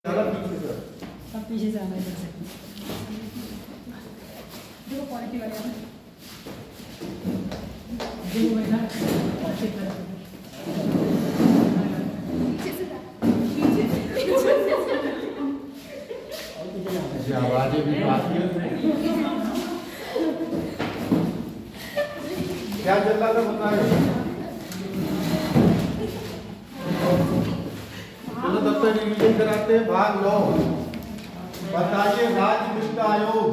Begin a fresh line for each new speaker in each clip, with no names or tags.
सब पीछे से आना इधर से। देखो क्वालिटी वाले हैं। देखो बेटा अच्छी तरह से। पीछे से पीछे
आवाज़ें भी बात क्या चल रहा था बताइए। चलो तब तक रिवीजन कराते हैं। भाग 9 बताइए राज्य वित्त आयोग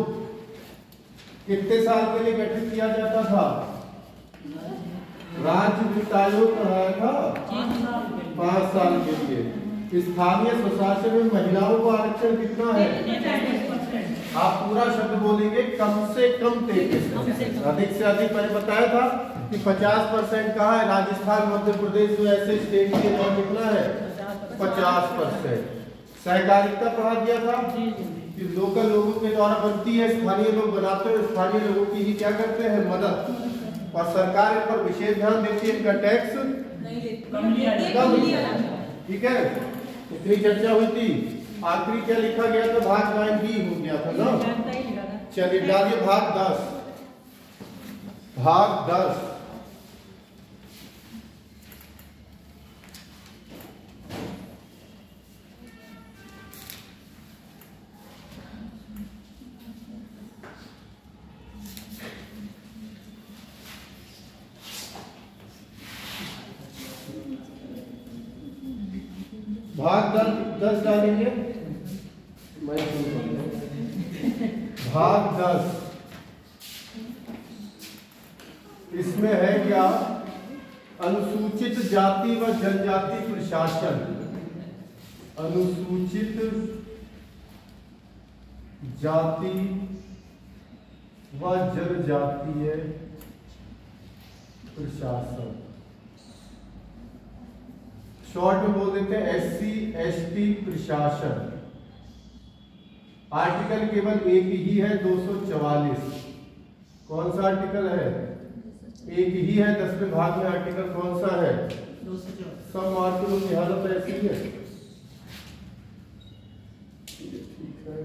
कितने साल के लिए गठित किया जाता था? राज्य वित्त आयोग पढ़ाया था 5 साल के लिए। स्थानीय स्वशासन में महिलाओं को आरक्षण कितना है? आप पूरा शब्द बोलेंगे कम से कम 33%। अधिक से अधिक मैंने बताया था कि 50% कहा है। राजस्थान मध्य प्रदेश में ऐसे स्टेट के नाम कितना है? 50%। सहकारिता पढ़ा दिया था कि लोकल लोगों के द्वारा बनती है, स्थानीय लोग बनाते हैं, स्थानीय लोगों की ही क्या करते हैं? मदद। और सरकार इन पर विशेष ध्यान देती है, इनका टैक्स कम लिया। ठीक है, इतनी चर्चा हुई थी। आखिरी क्या लिखा गया था? भाग 9 भी हो गया था ना। चलिए डालिए भाग 10। भाग 10 भाग 10 डालेंगे। भाग 10 इसमें है क्या? अनुसूचित जाति व जनजाति प्रशासन। अनुसूचित जाति व जनजातीय प्रशासन, शॉर्ट में बोल देते हैं SC ST प्रशासन। आर्टिकल केवल एक ही है, 244। कौन सा आर्टिकल है? एक ही है। 10वें भाग में आर्टिकल कौन सा है? 244। सब मार्कों की हालत ऐसी है। ठीक है,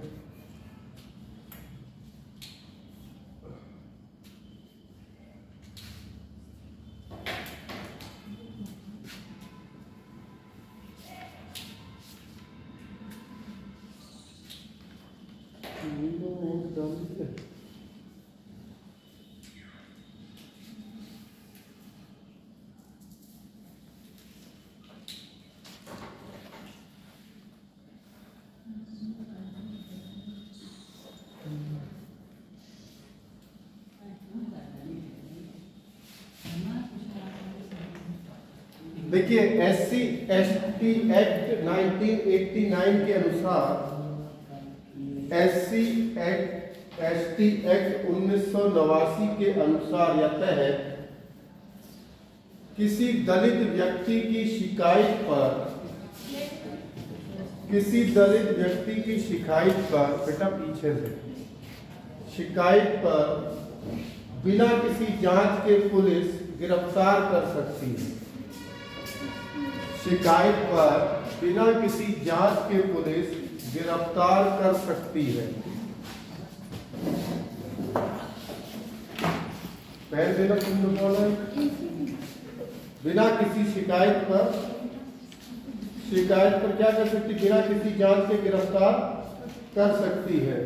देखिए SC ST एक्ट 1989 के अनुसार, SC ST एक्ट 1989 के अनुसार या तहत किसी दलित व्यक्ति की शिकायत पर, किसी दलित व्यक्ति की शिकायत पर, बेटा पीछे से, शिकायत पर बिना किसी जांच के पुलिस गिरफ्तार कर सकती है। शिकायत पर बिना किसी जांच के पुलिस गिरफ्तार कर सकती है। पहले देना तुम बोल रहे, बिना किसी शिकायत पर क्या कर सकती? बिना किसी जांच के गिरफ्तार कर सकती है।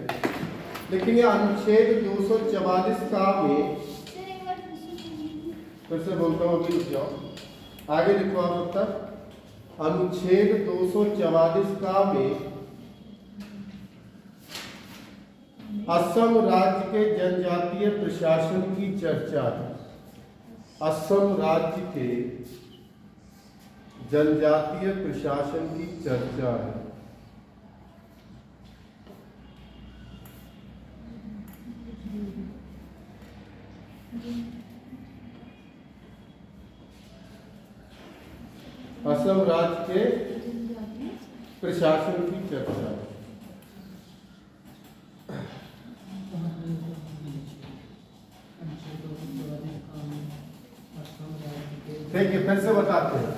लेकिन यह अनुच्छेद 244 का में, फिर से बोलता हूँ, अभी रुक जाओ, आगे लिखो आप अब तक। अनुच्छेद 244 का में असम राज्य के जनजातीय प्रशासन की चर्चा है। असम राज्य के जनजातीय प्रशासन की चर्चा है। असम राज्य के प्रशासन की चर्चा। देखिए फिर से बताते हैं।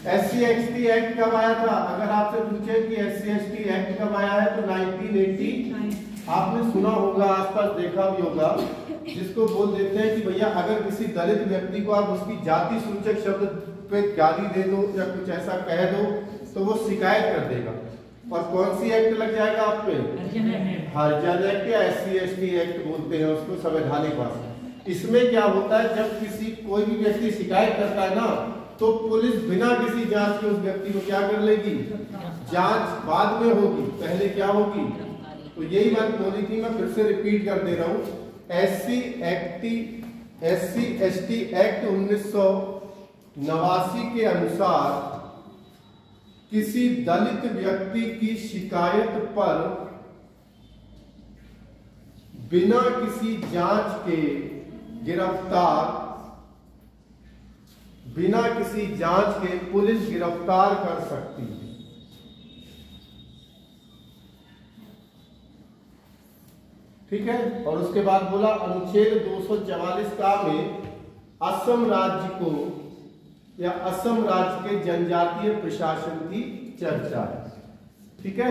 SC/ST एक्ट कब आया था? अगर आपसे पूछे कि SC/ST एक्ट कब आया है तो 1980 आपने सुना होगा, आसपास देखा भी होगा, जिसको बोल देते हैं कि भैया अगर किसी दलित व्यक्ति को आप उसकी जाति सूचक शब्द पे गाली दे दो या कुछ ऐसा कह दो तो वो शिकायत कर देगा। और कौन सी एक्ट लग जाएगा आप पे? हरिजन एक्ट या SC/ST एक्ट बोलते हैं उसको संवैधानिक भाषा। इसमें क्या होता है, जब किसी कोई भी व्यक्ति शिकायत करता है ना तो पुलिस बिना किसी जांच के उस व्यक्ति को क्या कर लेगी? जांच बाद में होगी, पहले क्या होगी? तो यही बात बोली थी, मैं फिर से रिपीट कर दे रहा हूं। SC/ST एक्ट 1989 के अनुसार किसी दलित व्यक्ति की शिकायत पर बिना किसी जांच के बिना किसी जांच के पुलिस गिरफ्तार कर सकती है। ठीक है। और उसके बाद बोला अनुच्छेद 244 का में असम राज्य को या असम राज्य के जनजातीय प्रशासन की चर्चा है। ठीक है।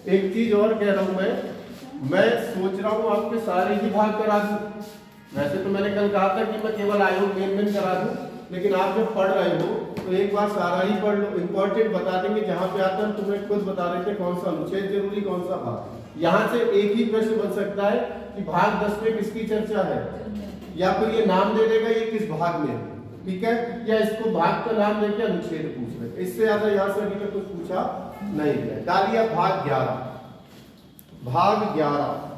एक चीज और कह रहा हूं, मैं सोच रहा हूं आपके सारे ही भाग करा दूं। वैसे तो मैंने कल कहा था कि मैं केवल आयोग मेन करा दूं, लेकिन आप जब पढ़ रहे हो तो एक बार सारा ही पढ़ लो। इंपॉर्टेंट बता देंगे, जहां पे आता है तुम्हें खुद बता रहे थे कौन सा अनुच्छेद जरूरी, कौन सा भाग। यहाँ से एक ही प्रश्न बन सकता है कि भाग 10 में किसकी चर्चा है, या फिर ये नाम दे देगा ये किस भाग में। ठीक है। या इसको भाग का नाम लेके अनुच्छेद पूछ रहे, इससे ज्यादा यहाँ से अभी तक कुछ पूछा नहीं गया। डालिए भाग 11। भाग 11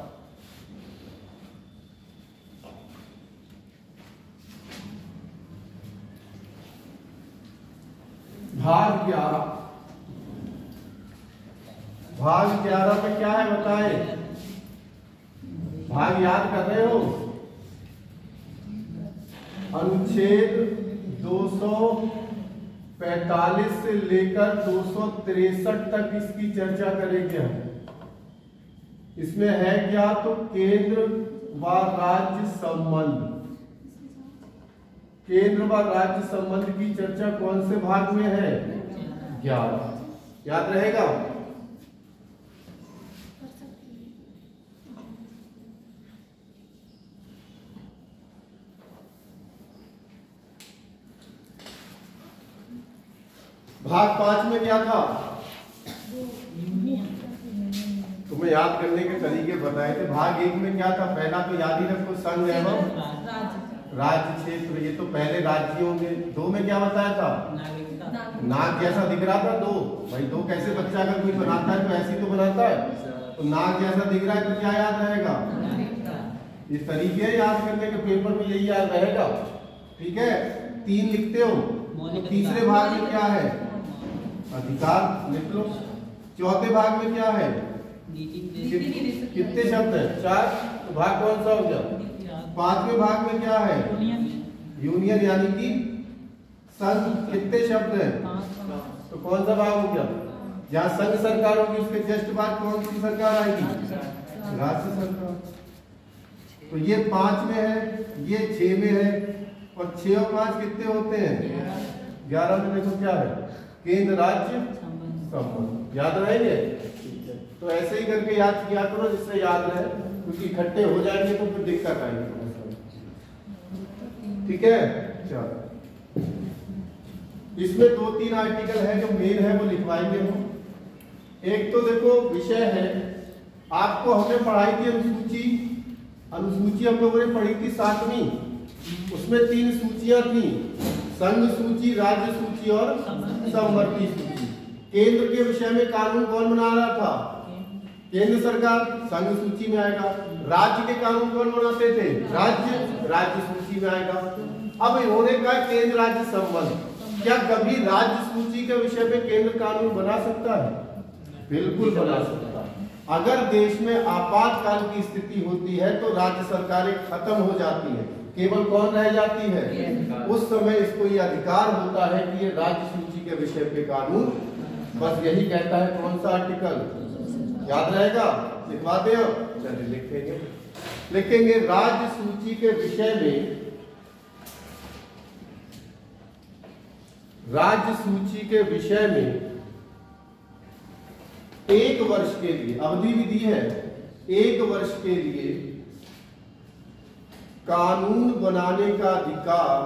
भाग 11 में क्या है बताएं? भाग याद कर रहे हो? अनुच्छेद 245 से लेकर 263 तक इसकी चर्चा करेंगे हम। इसमें है क्या? तो केंद्र व राज्य संबंध, केंद्र व राज्य संबंध की चर्चा कौन से भाग में है? 11। याद रहेगा? भाग 5 में क्या था? तुम्हें याद करने के तरीके बताए थे। भाग 1 में क्या था? पहला तो याद ही रखो, संघ एवं राज्य क्षेत्र, ये तो पहले राज्य होंगे। 2 में क्या बताया था? नाक जैसा दिख रहा था 2। भाई 2 कैसे बच्चा अगर कोई बनाता है तो ऐसे तो बनाता है, तो नाक जैसा दिख रहा है तो क्या याद रहेगा? इस तरीके याद करने के पेपर में यही याद रहेगा। ठीक है। 3 लिखते हो तो तीसरे भाग में क्या है? अधिकार लिख लो। चौथे भाग में क्या है? कितने शब्द है? 4। तो भाग कौन सा हो गया? 5वें भाग में क्या है? यूनियन यानी कि संघ। कितने शब्द है? तो कौन सा भाग हो गया? जहां संघ सरकार होगी उसके जस्ट बाद कौन सी सरकार आएगी? राज्य सरकार। तो ये 5 में है, ये 6 में है, और 6 और 5 कितने होते हैं? 11 में देखो क्या है? केंद्र राज्य संबंध। याद रहेंगे? तो ऐसे ही करके याद किया करो जिससे याद रहे, क्योंकि इकट्ठे हो जाएंगे तो फिर दिक्कत आएगी। ठीक है। चलो, इसमें 2-3 आर्टिकल है जो मेन है वो लिखवाएंगे हम। एक तो देखो विषय है, आपको हमने पढ़ाई थी अनुसूची हम लोगों ने पढ़ी थी 7वीं। उसमें 3 सूचियां थी, संघ सूची, राज्य सूची और समवर्ती सूची। केंद्र के विषय में कानून कौन बना रहा था? केंद्र सरकार, संघ सूची में आएगा। राज्य के कानून कौन बनाते थे? राज्य सूची में आएगा। अब इन्होंने कहा केंद्र राज्य संबंध। क्या कभी राज्य सूची के विषय में केंद्र कानून बना सकता है? बिल्कुल बना सकता है। अगर देश में आपातकाल की स्थिति होती है तो राज्य सरकारें खत्म हो जाती है, केवल कौन रह जाती है? उस समय इसको ये अधिकार होता है कि ये राज्य सूची के विषय पे कानून, बस यही कहता है। कौन सा आर्टिकल याद रहेगा? लिखवाते हो? चलिए लिखेंगे राज्य सूची के विषय में राज्य सूची के विषय में 1 वर्ष के लिए अवधि भी दी है, 1 वर्ष के लिए कानून बनाने का अधिकार,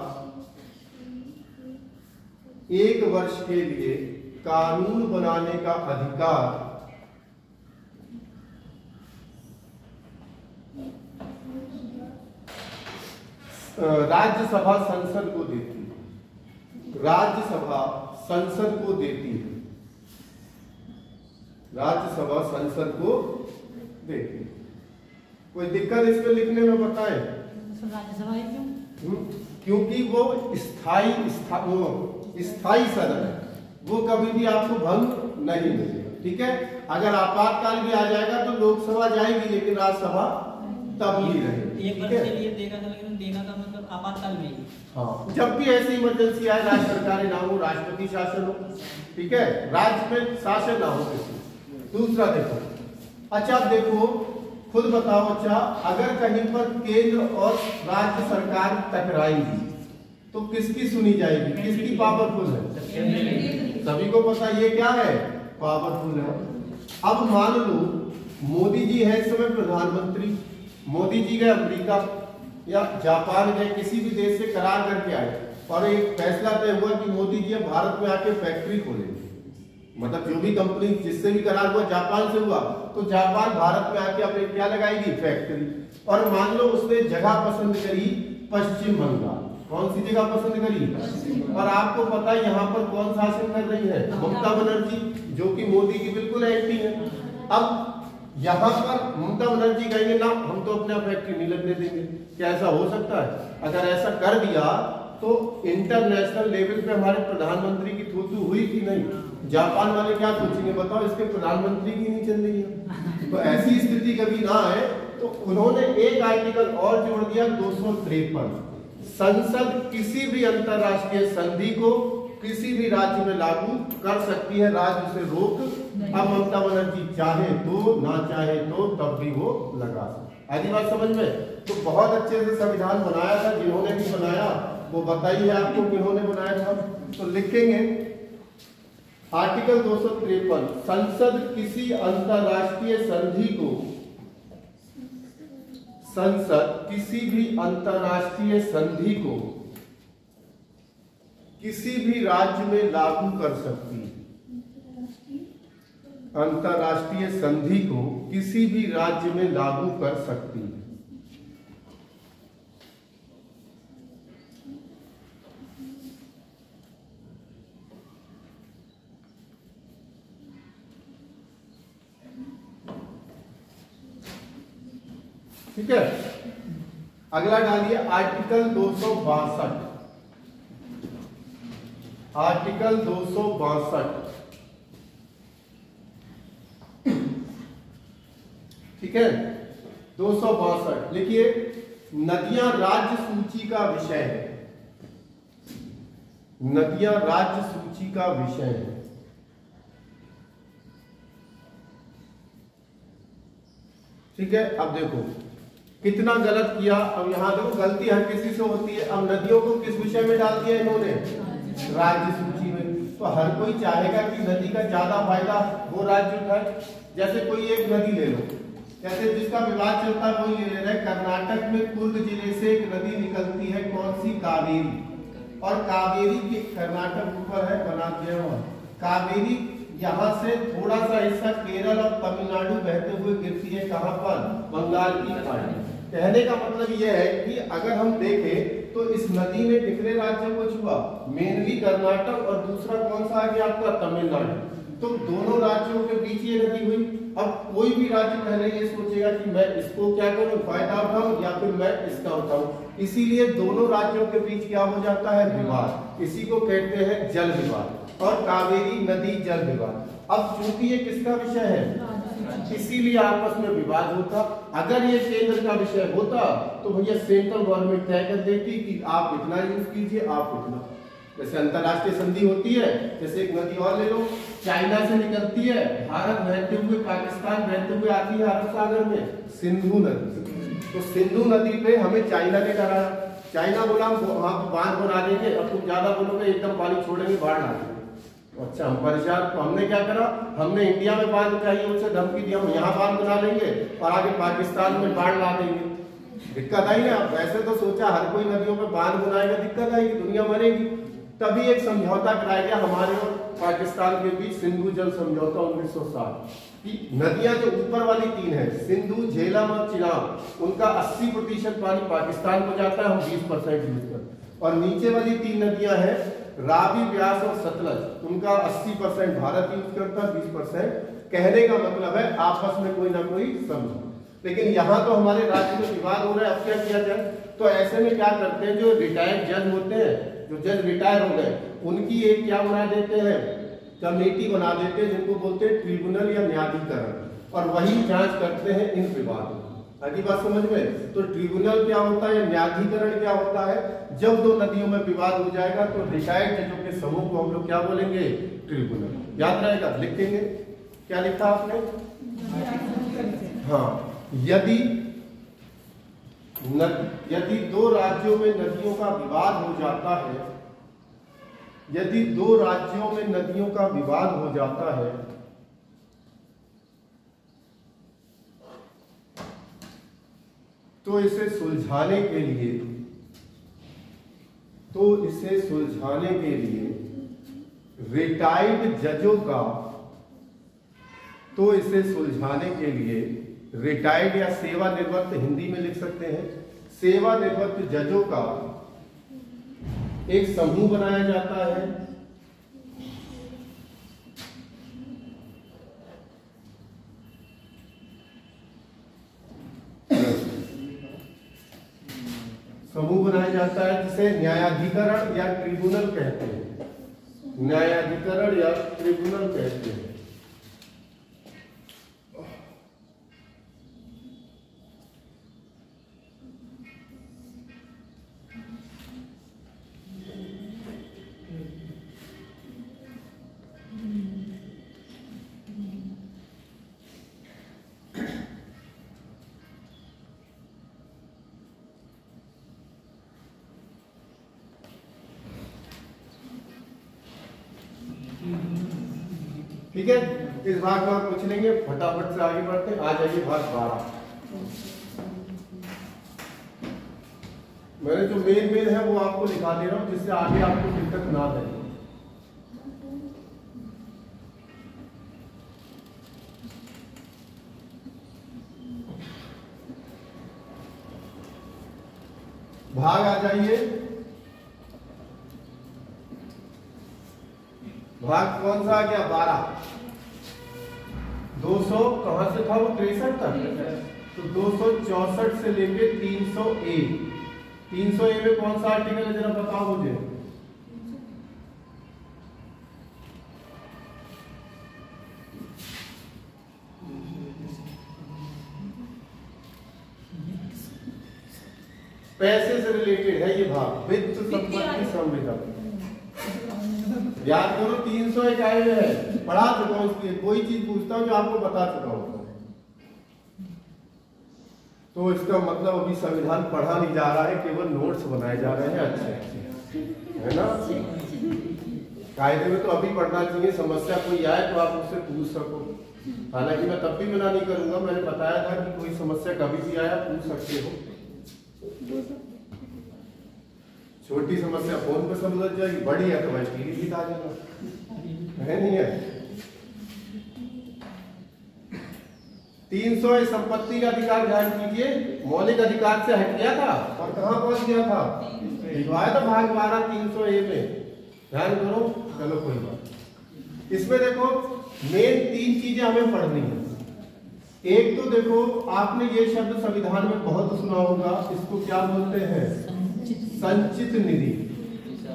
1 वर्ष के लिए कानून बनाने का अधिकार राज्यसभा संसद को देती है, राज्यसभा संसद को देती है, राज्यसभा संसद को देती है। कोई दिक्कत इसमें लिखने में बताएं?
राज्यसभा है क्यों?
क्योंकि वो स्थायी सदन है, वो कभी भी आपको भंग नहीं मिलेगा। ठीक है, अगर आपातकाल भी आ जाएगा तो लोकसभा जाएगी लेकिन राज्यसभा तब भी रहेगी।
1 वर्ष के लिए देगा था, लेकिन देगा का मतलब आपातकाल में ही।
हाँ, जब भी ऐसी इमरजेंसी आए, राज्य सरकारें ना हो, राष्ट्रपति शासन हो, ठीक है, राज्य में शासन ना हो किसी। दूसरा देखो, अच्छा आप देखो, खुद बताओ अच्छा, अगर कहीं पर केंद्र और राज्य सरकार टकराएंगी तो किसकी सुनी जाएगी, किसकी पावरफुल है? सभी को पता ये क्या है, पावरफुल है। अब मान लो मोदी जी है इस समय प्रधानमंत्री, मोदी जी गए अमेरिका या जापान गए, किसी भी देश से करार करके आए और एक फैसला तय हुआ कि मोदी जी अब भारत में आके फैक्ट्री खोलेंगे, मतलब जो भी कंपनी जिससे भी करार हुआ, जापान से हुआ तो जापान भारत में आके अपने क्या लगाएगी, फैक्ट्री। और मान लो उसने जगह पसंद करी पश्चिम बंगाल, कौन सी जगह पसंद करी? और आपको पता है यहाँ पर कौन शासन कर रही है, ममता बनर्जी, जो कि मोदी की बिल्कुल एंटी है। अब यहाँ पर ममता बनर्जी कहेंगे ना हम तो अपना फैक्ट्री नहीं लगने देंगे, क्या ऐसा हो सकता है? अगर ऐसा कर दिया तो इंटरनेशनल लेवल पे हमारे प्रधानमंत्री की थू-थू हुई कि नहीं? जापान वाले क्या सोचेंगे बताओ, इसके प्रधानमंत्री की नहीं चल रही है। तो ऐसी स्थिति कभी ना आए, तो उन्होंने एक आर्टिकल और जोड़ दिया 253, संसद किसी भी अंतरराष्ट्रीय संधि को किसी भी राज्य में लागू कर सकती है, राज्य उसे रोक। अब ममता बनर्जी चाहे तो, ना चाहे तो, तब भी वो लगा सकती। आधी बात समझ में? तो बहुत अच्छे से संविधान बनाया था, जिन्होंने भी बनाया वो बताइए आपको किन्होंने बनाया था। तो लिखेंगे आर्टिकल 253, संसद किसी अंतरराष्ट्रीय संधि को, संसद किसी भी अंतरराष्ट्रीय संधि को किसी भी राज्य में लागू कर सकती है, अंतरराष्ट्रीय संधि को किसी भी राज्य में लागू कर सकती है। ठीक है, अगला डालिए आर्टिकल 262, आर्टिकल 262, ठीक है, 262 लिखिए। नदियां राज्य सूची का विषय है, नदियां राज्य सूची का विषय है। ठीक है, अब देखो कितना गलत किया। अब यहां देखो गलती हर किसी से होती है। अब नदियों को किस विषय में डाल दिया इन्होंने, राज्य सूची में। तो हर कोई चाहेगा कि नदी का ज्यादा फायदा वो राज्य उठाए। जैसे कोई एक नदी ले लो, जैसे जिसका विवाद चलता है वही ले रहे हैं। कर्नाटक में कुर्ग जिले से एक नदी निकलती है, कौन सी, कावेरी। और कावेरी के कर्नाटक ऊपर है, बना दिया हुआ कावेरी, यहाँ से थोड़ा सा हिस्सा केरल और तमिलनाडु बहते हुए गिरती है, कहाँ पर, बंगाल की खाड़ी। कहने का मतलब यह है कि अगर हम देखें तो इस नदी ने कितने राज्यों को छुआ, मेनली कर्नाटक और दूसरा कौन सा आ गया आपका, तमिलनाडु। तो दोनों राज्यों के बीच ये नदी हुई। अब कोई भी राज्य पहले ये सोचेगा कि मैं इसको क्या करूं, फायदा उठाऊं या फिर मैं इसका उठाऊं। इसीलिए दोनों राज्यों के बीच क्या हो जाता है, विवाद। इसी को कहते हैं जल विवाद। और कावेरी नदी जल विवाद। अब चूंकि ये किसका विषय है, इसीलिए आपस में विवाद होता। अगर ये केंद्र का विषय होता तो भैया सेंट्रल गवर्नमेंट तय कर देती कि आप इतना यूज कीजिए, आप इतना। जैसे अंतरराष्ट्रीय संधि होती है, जैसे एक नदी और ले लो, चाइना से निकलती है, भारत बहते हुए, पाकिस्तान बहते हुए आती है अरब सागर में, सिंधु नदी। तो सिंधु नदी पे हमें चाइना ने कराया, चाइना बोला हम वहाँ पर बांध बना देंगे, अब तुम ज्यादा बोलोगे एकदम पानी छोड़ेंगे बाढ़ ला देंगे। अच्छा हम परेशान, तो हमने क्या करा, हमने इंडिया में बांध चाहिए उनसे धमकी दी, हम यहाँ बांध बना लेंगे और आगे पाकिस्तान में बाढ़ ला देंगे। दिक्कत आई ना। वैसे तो सोचा हर कोई नदियों में बांध बनाएगा, दिक्कत आएगी, दुनिया मरेगी। तभी एक समझौता कराया गया हमारे और पाकिस्तान के बीच, सिंधु जल समझौता 1960 की नदियां जो ऊपर वाली 3 है, सिंधु, झेलम और चिनाब, उनका 80% पानी पाकिस्तान को जाता है, हम 20% यूज करते हैं। और नीचे वाली 3 नदियां हैं, रावी, व्यास और सतलज, उनका 80% भारत यूज करता है, 20%। कहने का मतलब है आपस में कोई ना कोई समझो। लेकिन यहाँ तो हमारे राज्य में विवाद हो रहा है, अब क्या किया जाए? तो ऐसे में क्या करते हैं, जो रिटायर्ड जज होते हैं, जो जज रिटायर हो गए, उनकी एक क्या बना देते हैं, कमेटी बना देते हैं, जिनको बोलते हैं ट्रिब्यूनल या न्यायाधिकरण, और वही जांच करते हैं इन विवादों। आगे बात समझ में? तो ट्रिब्यूनल क्या होता है, न्यायाधिकरण क्या होता है? जब 2 नदियों में विवाद हो जाएगा तो रिटायर्ड जजों के समूह को हम लोग क्या बोलेंगे, ट्रिब्यूनल। याद रहेगा, लिखेंगे। क्या लिखा आपने? हाँ, यदि 2 राज्यों में नदियों का विवाद हो जाता है, यदि 2 राज्यों में नदियों का विवाद हो जाता है, तो इसे सुलझाने के लिए रिटायर्ड जजों का, तो इसे सुलझाने के लिए रिटायर्ड या सेवानिवृत्त, हिंदी में लिख सकते हैं, सेवानिवृत्त जजों का एक समूह बनाया जाता है। समूह बनाया जाता है जिसे न्यायाधिकरण या ट्रिब्यूनल कहते हैं, न्यायाधिकरण या ट्रिब्यूनल कहते हैं। ठीक है, इस भाग में आप पूछ लेंगे, फटाफट से आगे बढ़ते हैं। आ जाइए भाग 12। मैंने जो मेन है वो आपको लिखा दे रहा हूं, जिससे आगे आपको दिक्कत ना दे। भाग आ जाइए। भाग कौन सा आ गया? 12। 200 कहां से था वो? 63 तक। तो 264 से लेके 300A। 300A में कौन सा आर्टिकल है, जरा बताओ मुझे। पैसे से रिलेटेड है ये भाग, वित्त संपत्ति संविदा। याद करो 301 आए हुए है, पढ़ा चुका हूं, इसलिए कोई चीज पूछता हूं जो आपको बता चुका हूं। तो इसका मतलब अभी संविधान पढ़ा नहीं जा रहा है, केवल नोट्स बनाए जा रहे हैं अच्छे, है ना? कायदे में तो अभी पढ़ना चाहिए, समस्या कोई आए तो आप उससे पूछ सको। हालांकि मैं तब भी मना नहीं करूंगा, मैंने बताया था कि कोई समस्या कभी भी आया पूछ सकते हो। छोटी समस्या फोन पे समझ जाएगी, बड़ी है तो भाई पीढ़ी आ जाएगा, है नहीं है? 300 संपत्ति का अधिकार ध्यान कीजिए, मौलिक अधिकार से हट गया था और कहां पहुंच गया था? लिखवाया था भाग 12 300A में, ध्यान करो। चलो कोई बात। इसमें देखो मेन 3 चीजें हमें पढ़नी है। एक तो देखो आपने ये शब्द संविधान में बहुत सुना होगा, इसको क्या बोलते हैं? संचित निधि।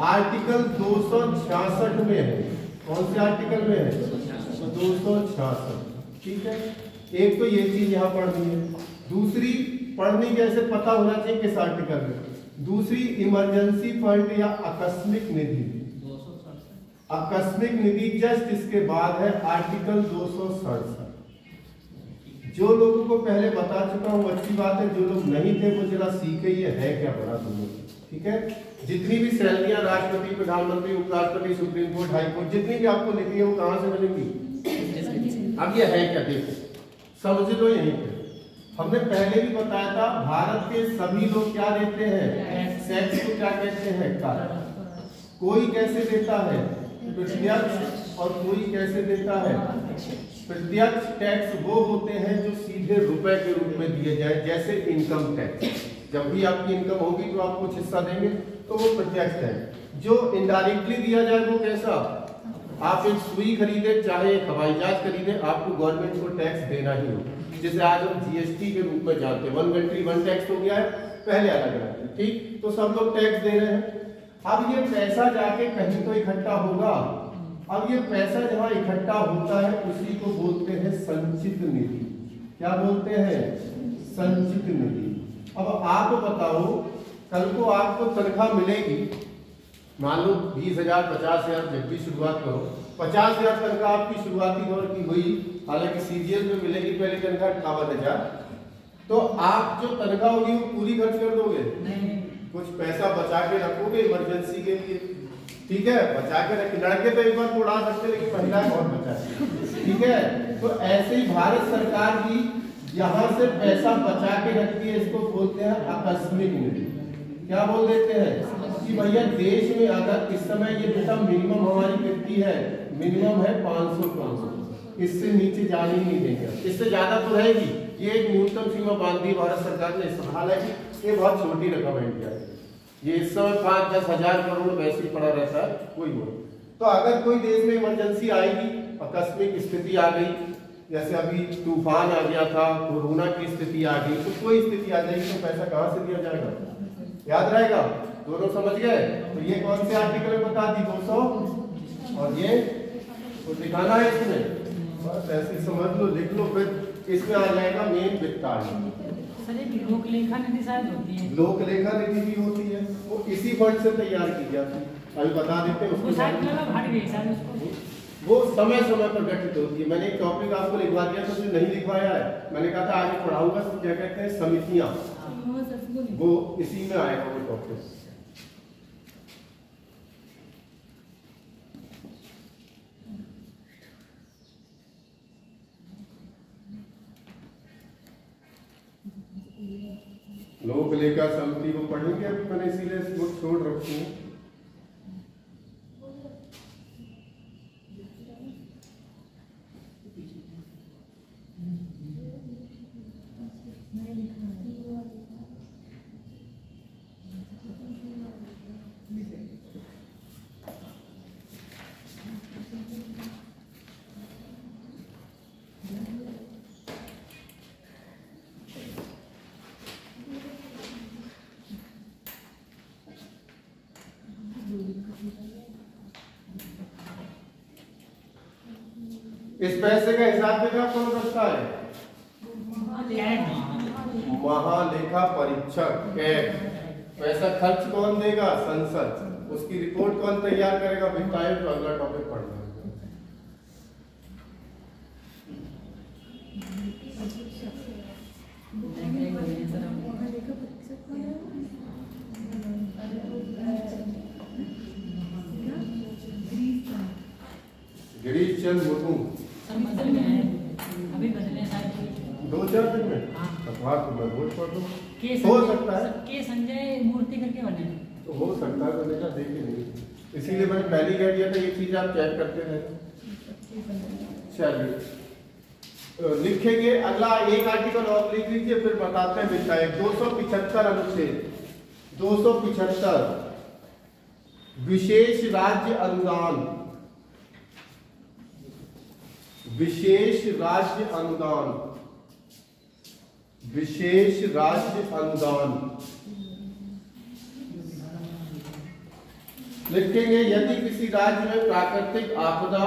आर्टिकल 266 में है। कौन से आर्टिकल में है? 266। ठीक है, एक तो ये चीज यहाँ पढ़नी है। दूसरी पढ़नी कैसे पता होना चाहिए किस आर्टिकल में? दूसरी इमरजेंसी फंड या आकस्मिक निधि। आकस्मिक निधि जस्ट इसके बाद है आर्टिकल 267। जो लोगों को पहले बता चुका हूं अच्छी बात है, जो लोग नहीं थे वो जरा सीखे, ये है क्या बड़ा दोनों। ठीक है। जितनी भी सैलरियां राष्ट्रपति, प्रधानमंत्री, उपराष्ट्रपति, सुप्रीम कोर्ट, हाई कोर्ट, जितनी भी आपको लिखी है वो कहां से मिलेंगी? अब ये है क्या, देखो समझ लो। यहीं पे हमने पहले भी बताया था, भारत के सभी लोग क्या देते हैं? टैक्स को क्या कहते हैं? कर। कोई कैसे देता है? प्रत्यक्ष। और कोई कैसे देता है? प्रत्यक्ष टैक्स वो होते हैं जो सीधे रुपए के रूप में दिए जाए, जैसे इनकम टैक्स। जब भी आपकी इनकम होगी तो आप कुछ हिस्सा देंगे, तो वो प्रत्यक्ष है। जो इनडायरेक्टली दिया जाए वो कैसा? आप एक सुई खरीदे, चाहे एक हवाई जहाज खरीदे, आपको गवर्नमेंट को टैक्स देना ही होगा। जिसे आज हम जीएसटी के रूप में जानते हैं, 1 कंट्री 1 टैक्स हो गया है, पहले अलग अलग, ठीक। तो सब लोग टैक्स दे रहे हैं। अब ये पैसा जाके कहीं तो इकट्ठा होगा। अब ये पैसा जहां इकट्ठा होता है उसी को बोलते हैं संचित निधि। क्या बोलते हैं? संचित निधि। अब आप बताओ, कल को आपको तनख्वाह मिलेगी, मान लो 20,000, 50,000, जब भी शुरुआत करो, 50,000 तनख्वाह आपकी शुरुआती दौर की हुई, हालांकि सीजीएल में मिलेगी पहले तनख्वाह 58,000, तो आप जो तनख्वाह होगी वो पूरी खर्च कर दोगे?
नहीं।
कुछ पैसा बचा के रखोगे इमरजेंसी के लिए, ठीक है, बचा के रख। लड़के तो एक बार उड़ा सकते, लेकिन महिलाएं बहुत बचा, ठीक है। तो ऐसे ही भारत सरकार भी यहाँ से पैसा बचा के रखती है, इसको बोलते हैं आकस्मिक निधि। क्या बोल देते हैं कि भैया देश में अगर इस समय ये बेटा मिनिमम हमारी कितनी है? मिनिमम है 500, इससे नीचे जाने ही नहीं देंगे, इससे ज्यादा तो रहेगी। ये एक न्यूनतम सीमा बांध दी भारत सरकार ने। हालांकि ये बहुत छोटी रकम है इंडिया की, ये इस समय 5-10 हजार करोड़ वैसे पड़ा रहता है, कोई वो। तो अगर कोई देश में इमरजेंसी आएगी, आकस्मिक स्थिति आ गई, जैसे अभी तूफान आ गया था, कोरोना की स्थिति आ गई, तो कोई स्थिति आ जाएगी, तो पैसा कहां से दिया जाएगा? याद रहेगा? दोनों समझ गए? तो ये कौन से आर्टिकल में बता दी? 200। और ये तो दिखाना है इसमें, बस ऐसे समझ लो, लिख लो, फिर इसमें आ जाएगा मेन वित्तार्जन।
सर ये लोक लेखा निधि शायद होती है।
लोक लेखा निधि भी होती है, वो इसी फंड से तैयार की जाती है। अभी बता देते हैं उसको।
शायद हट गई शायद उसको।
वो समय समय पर गठित होती है। मैंने एक टॉपिक आपको लिखवा दिया था, जो नहीं लिखवाया है, मैंने कहा था आगे पढ़ाऊंगा। क्या कहते हैं? समितियां। वो इसी में आएगा वो टॉपिक। लोक लेखा समिति को पढ़ेंगे, अभी मैंने इसीलिए बुक छोड़ रखी है। इस पैसे का हिसाब देगा कौन रखता है? महालेखा परीक्षक। पैसा खर्च कौन देगा? संसद। उसकी रिपोर्ट कौन तैयार करेगा? वित्त आयोग। अगला टॉपिक पढ़ना है। गिरीश चंद मुर्मू
अभी बदले शायद
2-4 दिन में। अखबार तो मैं रोज पढ़ दूँ, हो सकता है।
के संजय मूर्ति करके बने,
तो हो सकता है, मैंने कहा देखे नहीं, इसीलिए मैंने पहले कह दिया था ये चीज आप चेक करते रहे। चलिए लिखेंगे। अगला एक आर्टिकल और लिख लीजिए, फिर बताते हैं वित्त आयोग। 275 अनुच्छेद 275 विशेष राज्य अनुदान। विशेष राज्य अनुदान। विशेष राज्य अनुदान लिखेंगे। यदि किसी राज्य में प्राकृतिक आपदा,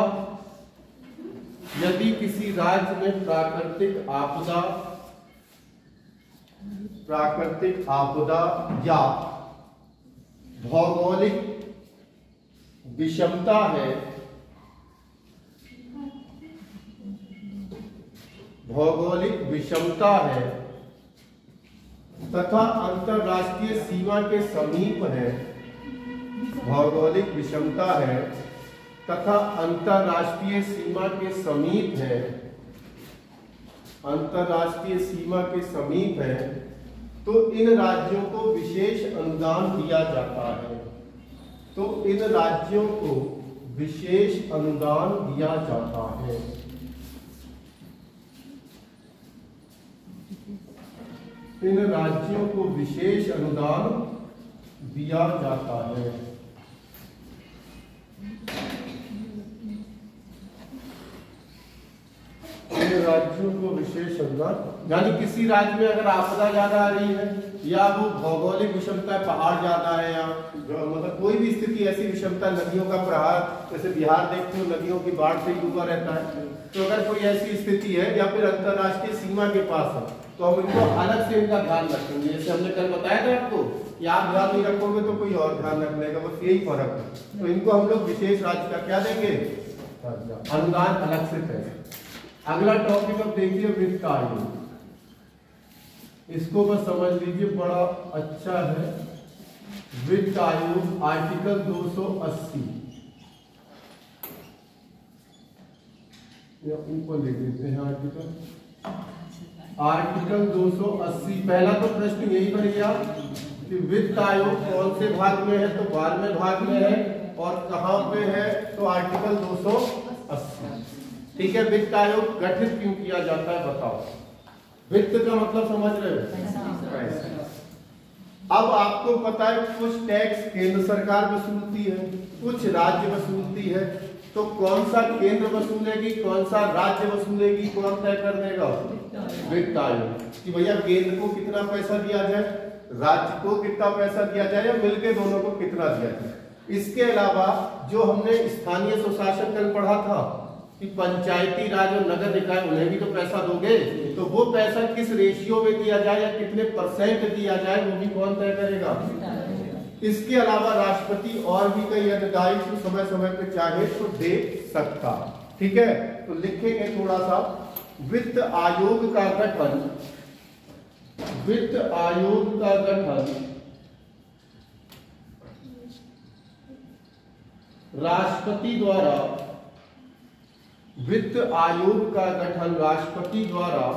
यदि किसी राज्य में प्राकृतिक आपदा या भौगोलिक विषमता है, भौगोलिक विषमता है, तथा अंतरराष्ट्रीय सीमा के समीप है, भौगोलिक विषमता है तथा अंतरराष्ट्रीय सीमा के समीप है, अंतरराष्ट्रीय सीमा के समीप है, तो इन राज्यों को विशेष अनुदान दिया जाता है, तो इन राज्यों को विशेष अनुदान दिया जाता है। इन राज्यों को विशेष अनुदान दिया जाता है। इन राज्यों को विशेष अनुदान, यानी किसी राज्य में अगर आपदा ज्यादा आ रही है या वो भौगोलिक विषमता, पहाड़ ज्यादा है या मतलब कोई भी स्थिति ऐसी विषमता, नदियों का प्रहार, जैसे बिहार देखते हो नदियों की बाढ़ से डूबा रहता है, तो अगर कोई ऐसी स्थिति है या फिर अंतरराष्ट्रीय सीमा के पास है तो हम इनको अलग से इनका ध्यान रखेंगे। जैसे हमने कल बताया था आपको कि आप ध्यान नहीं रखोगे तो कोई और ध्यान रख लेगा, बस यही फर्क है। तो इनको हम लोग विशेष राज्य का क्या देंगे, अनुदान अलग से पैसे। अगला टॉपिक अब देखिए वित्त आयोग, इसको बस समझ लीजिए, बड़ा अच्छा है। वित्त आयोग आर्टिकल 280 या ऊपर लिख देते हैं आर्टिकल 280। पहला तो प्रश्न यही करेंगे आप कि वित्त आयोग कौन से भाग में है, तो 12वें भाग में है, और कहां पे है, तो आर्टिकल 280। ठीक है, वित्त आयोग गठित क्यों किया जाता है बताओ। वित्त का मतलब समझ रहे हो, पैसा। अब आपको पता है कुछ टैक्स केंद्र सरकार वसूलती है, कुछ राज्य वसूलती है, तो कौन सा केंद्र वसूलेगी, कौन सा राज्य वसूलेगी, कौन तय कर देगा, वित्त आयोग। कि भैया केंद्र को कितना पैसा दिया जाए, राज्य को कितना पैसा दिया जाए, या मिलके दोनों को कितना दिया जाए। इसके अलावा जो हमने स्थानीय स्वशासन कल पढ़ा था कि पंचायती राज और नगर निकाय उन्हें भी तो पैसा दोगे, तो वो पैसा किस रेशियो में दिया जाए या कितने % दिया जाए, वो भी कौन तय करेगा। इसके अलावा राष्ट्रपति और भी कई अन्य दायित्व समय समय पर चाहे तो दे सकता। ठीक है, तो लिखेंगे थोड़ा सा। वित्त आयोग का गठन, वित्त आयोग का गठन राष्ट्रपति द्वारा, वित्त आयोग का गठन राष्ट्रपति द्वारा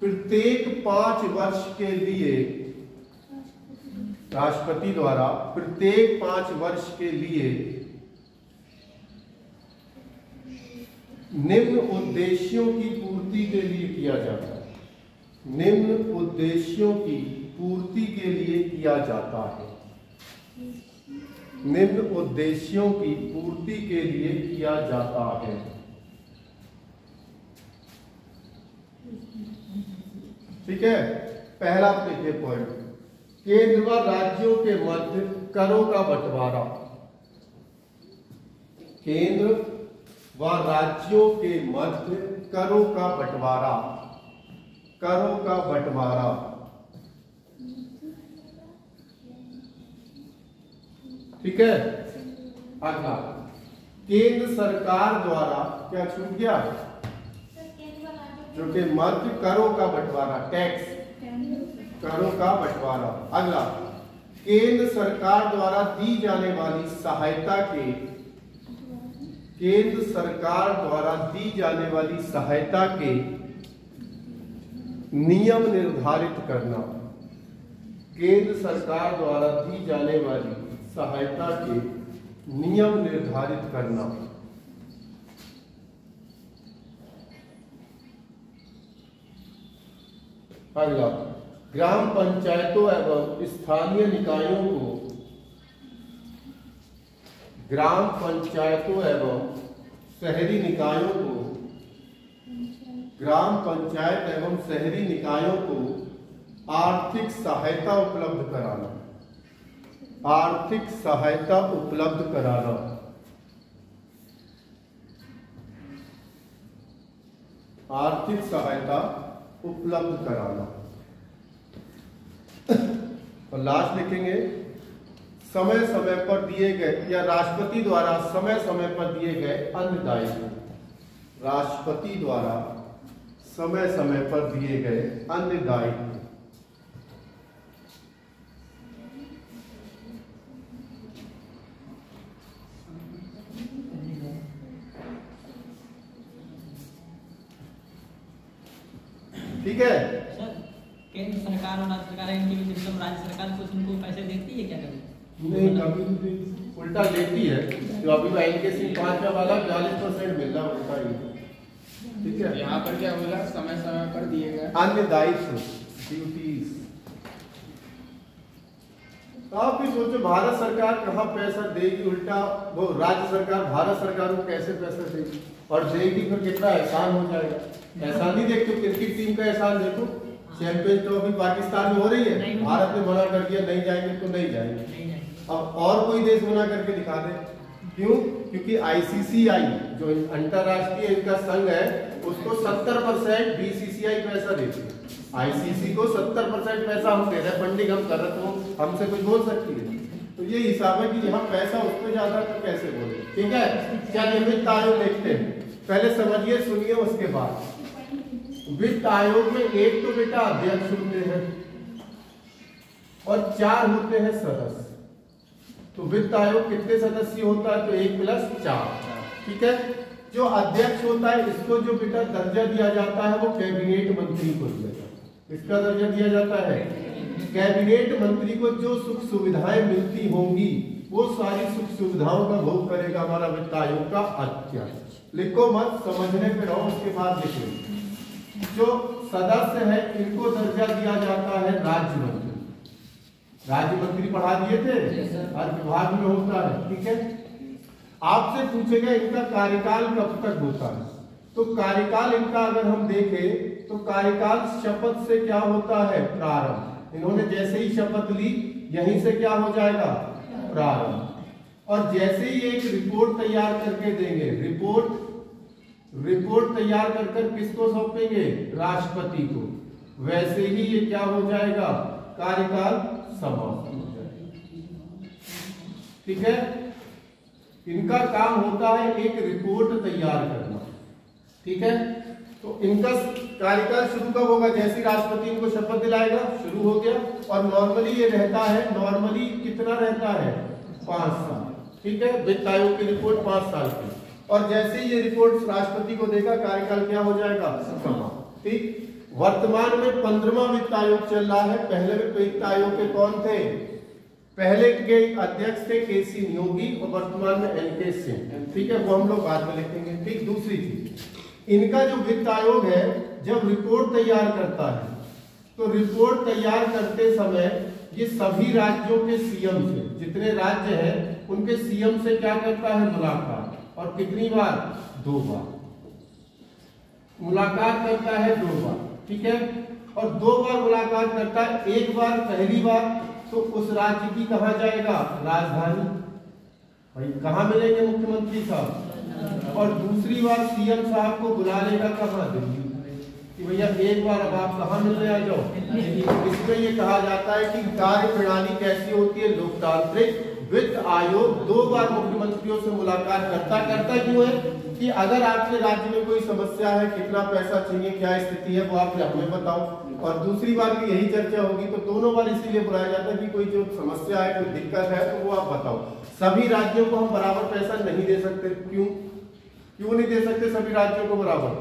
प्रत्येक 5 वर्ष के लिए, राष्ट्रपति द्वारा प्रत्येक 5 वर्ष के लिए निम्न उद्देश्यों की पूर्ति के लिए किया जाता है। निम्न उद्देश्यों की पूर्ति के लिए किया जाता है। निम्न उद्देश्यों की पूर्ति के लिए किया जाता है। ठीक है, पहला देखिए पॉइंट, केंद्र व राज्यों के मध्य करों का बंटवारा। केंद्र व राज्यों के मध्य करों का बंटवारा, करों का बंटवारा। ठीक है, अगला केंद्र सरकार द्वारा क्या छूट गया, जो कि मध्य करों का बंटवारा, टैक्स, करों का बंटवारा। अगला केंद्र सरकार द्वारा दी जाने वाली सहायता के, केंद्र सरकार द्वारा दी जाने वाली सहायता के नियम निर्धारित करना। केंद्र सरकार द्वारा दी जाने वाली सहायता के नियम निर्धारित करना। अगला ग्राम पंचायतों एवं स्थानीय निकायों को, ग्राम पंचायतों एवं शहरी निकायों को, ग्राम पंचायत एवं शहरी निकायों को आर्थिक सहायता उपलब्ध कराना। आर्थिक सहायता उपलब्ध कराना। आर्थिक सहायता उपलब्ध कराना। और लास्ट लिखेंगे समय समय पर दिए गए या राष्ट्रपति द्वारा समय समय पर दिए गए अन्य दायित्व। राष्ट्रपति द्वारा समय समय पर दिए गए अन्य दायित्व। ठीक है।
सर केंद्र सरकार और राज्य सरकार इनकी भी मतलब राज्य सरकार कुछ उनको पैसे देती है क्या कभी?
नहीं, कभी भी उल्टा लेती है। जो अभी INKC 5 वाला 42% मिल रहा उल्टा ही। ठीक है।
यहाँ पर क्या होगा, समय समय पर दिए गए
अन्य दायित्व ड्यूटीज। आप भी सोचो भारत सरकार कहाँ पैसा देगी, उल्टा वो राज्य सरकार भारत सरकार को कैसे पैसा देगी और देगी फिर कितना एहसान हो जाएगा। एहसान नहीं देखते, क्रिकेट टीम का एहसान देखो, चैंपियंस ट्रॉफी पाकिस्तान में हो रही है, भारत ने मना कर दिया नहीं जाएंगे तो नहीं जाएंगे। अब और कोई देश मना करके दिखा दे, क्यों? क्योंकि ICCI जो अंतरराष्ट्रीय इनका संघ है उसको 70% BCCI पैसा देती है। ICC को 70% पैसा हम दे रहे हैं, फंडिंग हम कर रहे, तो हमसे कुछ बोल सकती है? तो ये हिसाब है कि यहाँ पैसा उसको ज्यादा तो कैसे बोले। ठीक है, क्या वित्त आयोग देखते हैं, पहले समझिए सुनिए उसके बाद। वित्त आयोग में एक तो बेटा अध्यक्ष होते हैं और 4 होते हैं सदस्य। तो वित्त आयोग कितने सदस्य होता है? तो 1 + 4। ठीक है। जो अध्यक्ष होता है इसको जो बेटा दर्जा दिया जाता है वो कैबिनेट मंत्री को दिया जाता है। इसका दर्जा दिया जाता है कैबिनेट मंत्री को। जो सुख सुविधाएं मिलती होंगी वो सारी सुख सुविधाओं का भोग करेगा हमारा वित्त आयोग का अध्यक्ष। लिखो मत, समझने पे रहो, उसके बाद लिखो। जो सदस्य है इनको दर्जा दिया जाता है राज्य मंत्री। राज्य मंत्री पढ़ा दिए थे, हर विभाग में होता है। ठीक है। आपसे पूछेगा इनका कार्यकाल कब तक होता है, तो कार्यकाल इनका अगर हम देखें तो कार्यकाल शपथ से क्या होता है? प्रारंभ। इन्होंने जैसे ही शपथ ली यहीं से क्या हो जाएगा? प्रारंभ। और जैसे ही एक रिपोर्ट तैयार करके देंगे, रिपोर्ट तैयार कर किसको सौंपेंगे? राष्ट्रपति को। वैसे ही ये क्या हो जाएगा? कार्यकाल समाप्त हो जाएगा। ठीक है। इनका काम होता है एक रिपोर्ट तैयार करना। ठीक है। तो इनका कार्यकाल शुरू कब होगा? जैसे राष्ट्रपति इनको शपथ दिलाएगा, शुरू हो गया। और नॉर्मली ये रहता है, नॉर्मली कितना रहता है? 5 साल। ठीक है। वित्त आयोग की रिपोर्ट 5 साल की। और जैसे ही ये रिपोर्ट राष्ट्रपति को देगा कार्यकाल क्या हो जाएगा? समाप्त। ठीक। वर्तमान में 15वां वित्त आयोग चल रहा है। पहले वित्त आयोग के कौन थे? पहले के अध्यक्ष थे KC नियोगी और वर्तमान में NK सिंह। ठीक है, वो हम लोग बाद में लिखेंगे। ठीक। दूसरी चीज, इनका जो वित्त आयोग है जब रिपोर्ट तैयार करता है तो रिपोर्ट तैयार करते समय ये सभी राज्यों के CM से, जितने राज्य हैं उनके CM से क्या करता है? मुलाकात। और कितनी बार? 2 बार मुलाकात करता है। 2 बार। ठीक है। और 2 बार मुलाकात करता है। एक बार पहली बार तो उस राज्य की कहा जाएगा? राजधानी। भाई कहाँ मिलेंगे मुख्यमंत्री साहब? और दूसरी बार CM साहब को बुला लेगा कहाँ? दिल्ली। कि भैया एक बार अब आप कहाँ मिलने आ जाओ। इसमें ये कहा जाता है कि कार्य प्रणाली कैसी होती है? लोकतांत्रिक। वित्त आयोग 2 बार मुख्यमंत्रियों से मुलाकात करता क्यों है? कि अगर आपके राज्य में कोई समस्या है, कितना पैसा चाहिए, क्या स्थिति है, वो आप हमें बताओ। और दूसरी बार भी यही चर्चा होगी। तो दोनों बार इसीलिए बुलाया जाता है कि कोई जो समस्या है, कोई दिक्कत है तो वो आप बताओ। सभी राज्यों को हम बराबर पैसा नहीं दे सकते। क्यों नहीं दे सकते सभी राज्यों को बराबर?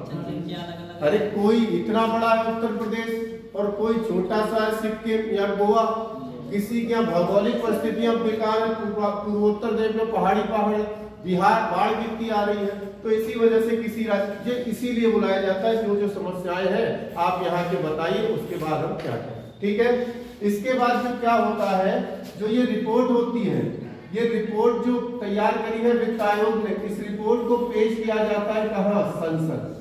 अरे कोई इतना बड़ा है उत्तर प्रदेश और कोई छोटा सा है सिक्किम या गोवा। किसी की भौगोलिक परिस्थितियां बेकार है, पूर्वोत्तर देश में पहाड़ी पहाड़, बिहार बाढ़ कितनी आ रही है, तो इसी वजह से किसी राज्य इसीलिए बुलाया जाता है जो समस्याएं हैं आप यहाँ के बताइए, उसके बाद हम क्या करें। ठीक है। इसके बाद फिर क्या होता है? जो ये रिपोर्ट होती है, ये रिपोर्ट जो तैयार करी है वित्त आयोग ने, इस रिपोर्ट को पेश किया जाता है कहाँ? संसद।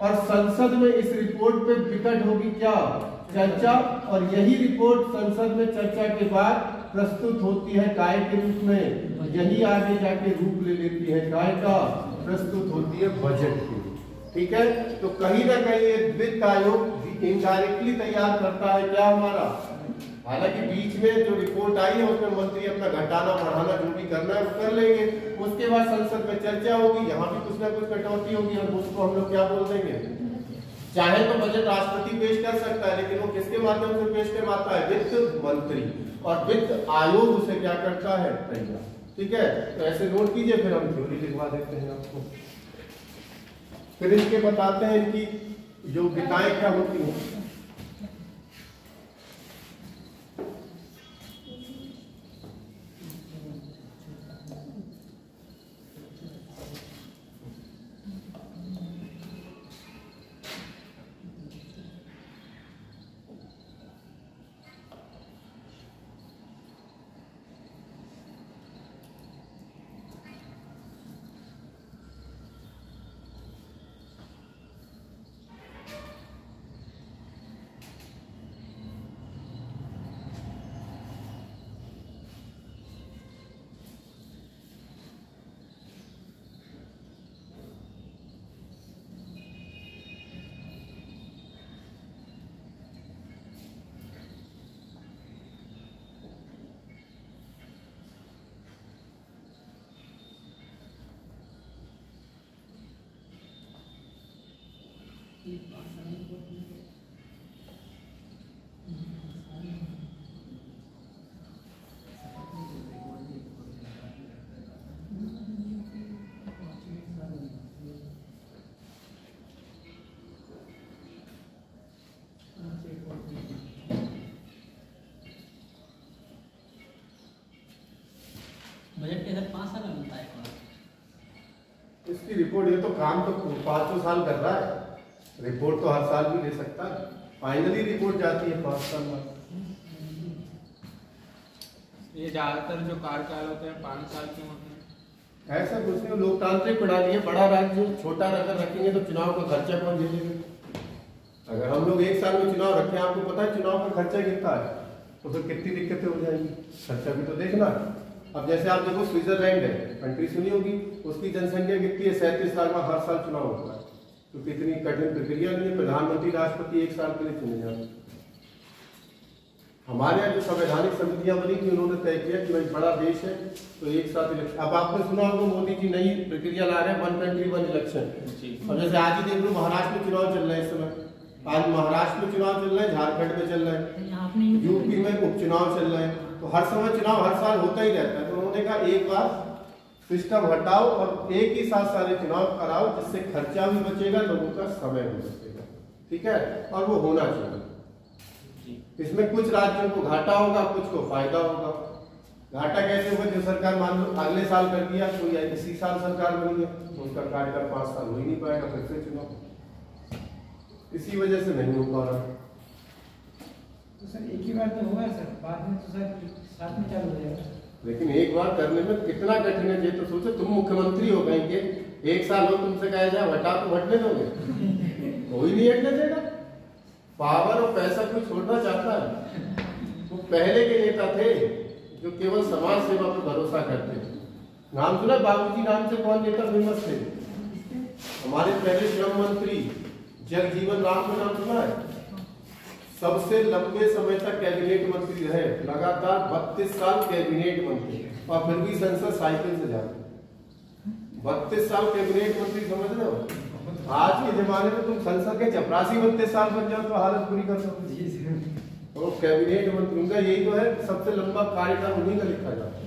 और संसद में इस रिपोर्ट पे विकट होगी क्या? चर्चा। और यही रिपोर्ट संसद में चर्चा के बाद प्रस्तुत होती है काय के रूप में? यही आगे जाके रूप ले लेती है काय का? प्रस्तुत होती है बजट की। ठीक है। तो कहीं ना कहीं वित्त आयोग इनडायरेक्टली तैयार करता है क्या हमारा? हालांकि बीच में जो रिपोर्ट आई है उसमें मंत्री अपना घटाना बढ़ाना जो भी करना है वो कर लेंगे। उसके बाद संसद में चर्चा होगी, यहाँ भी कुछ ना कुछ कटौती होगी और उसको हम लोग क्या बोल देंगे? चाहे तो बजट राष्ट्रपति पेश कर सकता है, लेकिन वो किसके माध्यम से पेश करवाता है? वित्त मंत्री। और वित्त आयोग उसे क्या करता है? तैयार। ठीक है। तो ऐसे नोट कीजिए, फिर हम थ्योरी लिखवा देते हैं आपको। फिर इसके बताते हैं कि जो विताएं क्या होती हैं।
बजट के 5 साल में बनता है
इसकी रिपोर्ट, ये तो काम तो 5 साल कर रहा है, रिपोर्ट तो हर साल भी दे सकता है, फाइनली रिपोर्ट जाती है 5 साल बाद।
ये ज्यादातर जो कार्यकाल होते हैं 5 साल के होते हैं।
ऐसा कुछ नहीं, लोकतांत्रिक प्रणाली है, बड़ा राज्य छोटा अगर रखेंगे तो चुनाव का खर्चा कौन झेलेगा? अगर हम लोग 1 साल में चुनाव रखें, आपको पता है चुनाव का खर्चा कितना है, तो फिर कितनी दिक्कतें हो जाएंगी, खर्चा भी तो देखना। अब जैसे आप देखो स्विट्जरलैंड है, कंट्री सुनी होगी, उसकी जनसंख्या कितनी है, 37 साल में हर साल चुनाव होता है, तो कितनी कठिन प्रक्रिया नहीं है, प्रधानमंत्री राष्ट्रपति 1 साल के लिए चुने जाते। हमारे यहाँ जो संवैधानिक समितियां बनी थी उन्होंने तय किया कि भाई बड़ा देश है तो एक साथ इलेक्शन। अब आपने सुना होगा मोदी जी नई प्रक्रिया ला रहे हैं, 1 कंट्री 1 इलेक्शन। और जैसे आज ही देख लो महाराष्ट्र में चुनाव चल रहा है इस समय, आज महाराष्ट्र में चुनाव चल रहा है, झारखंड में चल रहा है, यूपी में उपचुनाव चल रहा है, तो हर समय चुनाव हर साल होता ही रहता है। तो उन्होंने कहा एक बार सिस्टम हटाओ और एक ही साथ सारे चुनाव कराओ, जिससे खर्चा भी बचेगा, लोगों का समय भी बचेगा, ठीक है, और वो होना चाहिए। इसमें कुछ राज्यों को घाटा होगा, कुछ को फायदा होगा। घाटा कैसे होगा? जो सरकार मान लो अगले साल कर दिया, कोई इसी साल सरकार बनी है तो उसका कार्यकाल 5 साल हो ही नहीं पाएगा, फिर से चुनाव, इसी वजह से नहीं हो पा रहा।
तो सर एक ही बार तो होगा सर, बाद में तो सर साथ में चालू हो जाएगा।
लेकिन एक बार करने में कितना कठिन है, ये तो सोचो, तुम मुख्यमंत्री हो कहेंगे 1 साल हो, तुमसे कहा जाए हटा, तो हटने दोगे? कोई नहीं हटने देगा। पावर और पैसा कोई छोड़ना चाहता है? वो पहले के नेता थे जो केवल समाज सेवा पर भरोसा करते थे। नाम सुना बाबूजी नाम से कौन नेता फेमस थे? हमारे पहले श्रम मंत्री जगजीवन राम का नाम सुना है? सबसे लंबे समय तक कैबिनेट मंत्री रहे, लगातार 32 साल कैबिनेट मंत्री, और फिर भी संसद साइकिल से जाते। 32 साल कैबिनेट मंत्री, समझ रहे हो? आज के जमाने में तुम संसद के चपरासी 32 साल बन जाओ तो हालत पूरी कर सकते हो। कैबिनेट मंत्री उनका यही तो है, सबसे लंबा कार्यकाल उन्हीं का लिखा जाता है।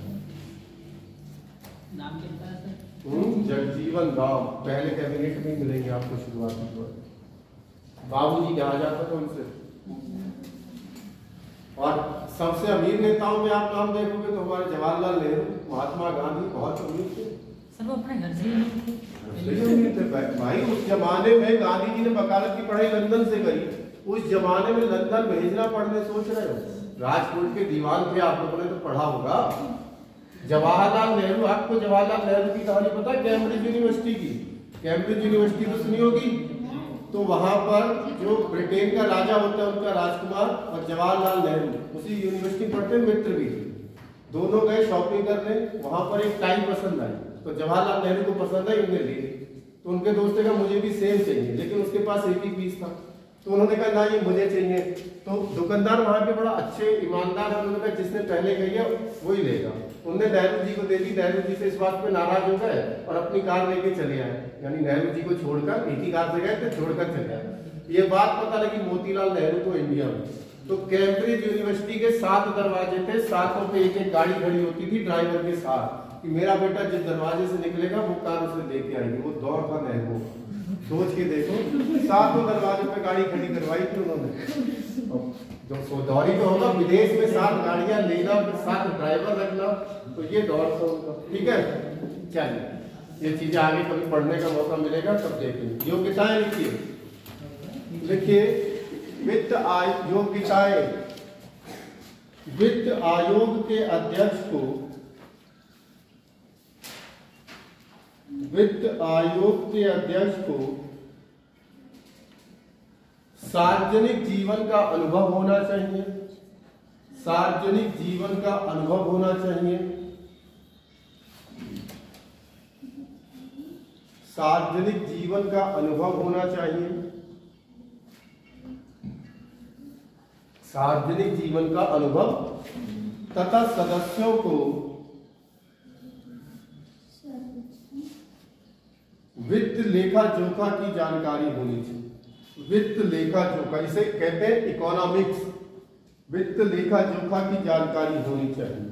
नाम क्या है सर?
जगजीवन राम, पहले कैबिनेट में मिलेंगे आपको शुरुआती तौर पर, बाबूजी कहा जाता था उनसे। और सबसे अमीर नेताओं में आप नाम देखोगे तो हमारे जवाहरलाल नेहरू, महात्मा गांधी बहुत अमीर थे।
सर वो अपने घर से ही
भाई उस जमाने में गांधी जी ने वकालत की पढ़ाई लंदन से करी, उस जमाने में लंदन भेजना पढ़ने सोच रहे हो? राजकोट के दीवान थे, आप लोगों ने तो पढ़ा होगा। जवाहरलाल नेहरू, आपको जवाहरलाल नेहरू की कहानी पता है? कैम्ब्रिज यूनिवर्सिटी की, कैम्ब्रिज यूनिवर्सिटी तो सुनी होगी। तो वहां पर जो ब्रिटेन का राजा होता है उनका राजकुमार और जवाहरलाल नेहरू उसी यूनिवर्सिटी पढ़ते, मित्र भी थे। दोनों गए शॉपिंग करने, वहां पर एक टाई पसंद आई, तो जवाहरलाल नेहरू को पसंद आई, उन्हें ले ली। तो उनके दोस्त ने कहा मुझे भी सेम चाहिए, लेकिन उसके पास एक ही पीस था, तो उन्होंने कहा ना ये मुझे चाहिए। तो दुकानदार वहां के बड़ा अच्छे ईमानदार है, उन्होंने कहा जिसने पहले कही है वही लेगा। उन्होंने नेहरू जी को दे दी, नेहरू जी से इस बात पे नाराज हो गए और अपनी कार लेके चले आए, यानी नेहरू जी को छोड़कर, एक ही कार से गए थे, छोड़कर चले आए। ये बात पता लगी मोतीलाल नेहरू को इंडिया में। तो कैम्ब्रिज यूनिवर्सिटी के 7 दरवाजे थे, 7 पे एक गाड़ी खड़ी होती थी ड्राइवर के साथ, कि मेरा बेटा जिस दरवाजे से निकलेगा वो कार उसे लेके आएगी। वो दौर था नेहरू, सोच के देखो, 7 दरवाजों पे गाड़ी खड़ी करवाई थी उन्होंने। जो दौरी तो होगा विदेश में 7 गाड़ियां लेना, 7 ड्राइवर रखना, तो ये दौर तो होगा। ठीक है, चलिए ये चीजें आगे कभी पढ़ने का मौका मिलेगा तब देखेंगे। योग्यताएं लिखिए वित्त योग्यताएं। वित्त आयोग के अध्यक्ष को सार्वजनिक जीवन का अनुभव होना चाहिए। सार्वजनिक जीवन का अनुभव होना चाहिए। सार्वजनिक जीवन का अनुभव होना चाहिए। सार्वजनिक जीवन का अनुभव तथा सदस्यों को वित्त लेखा जोखा की जानकारी होनी चाहिए। वित्त लेखा जोखा, इसे कहते हैं इकोनॉमिक्स। वित्त लेखा जोखा की जानकारी होनी चाहिए।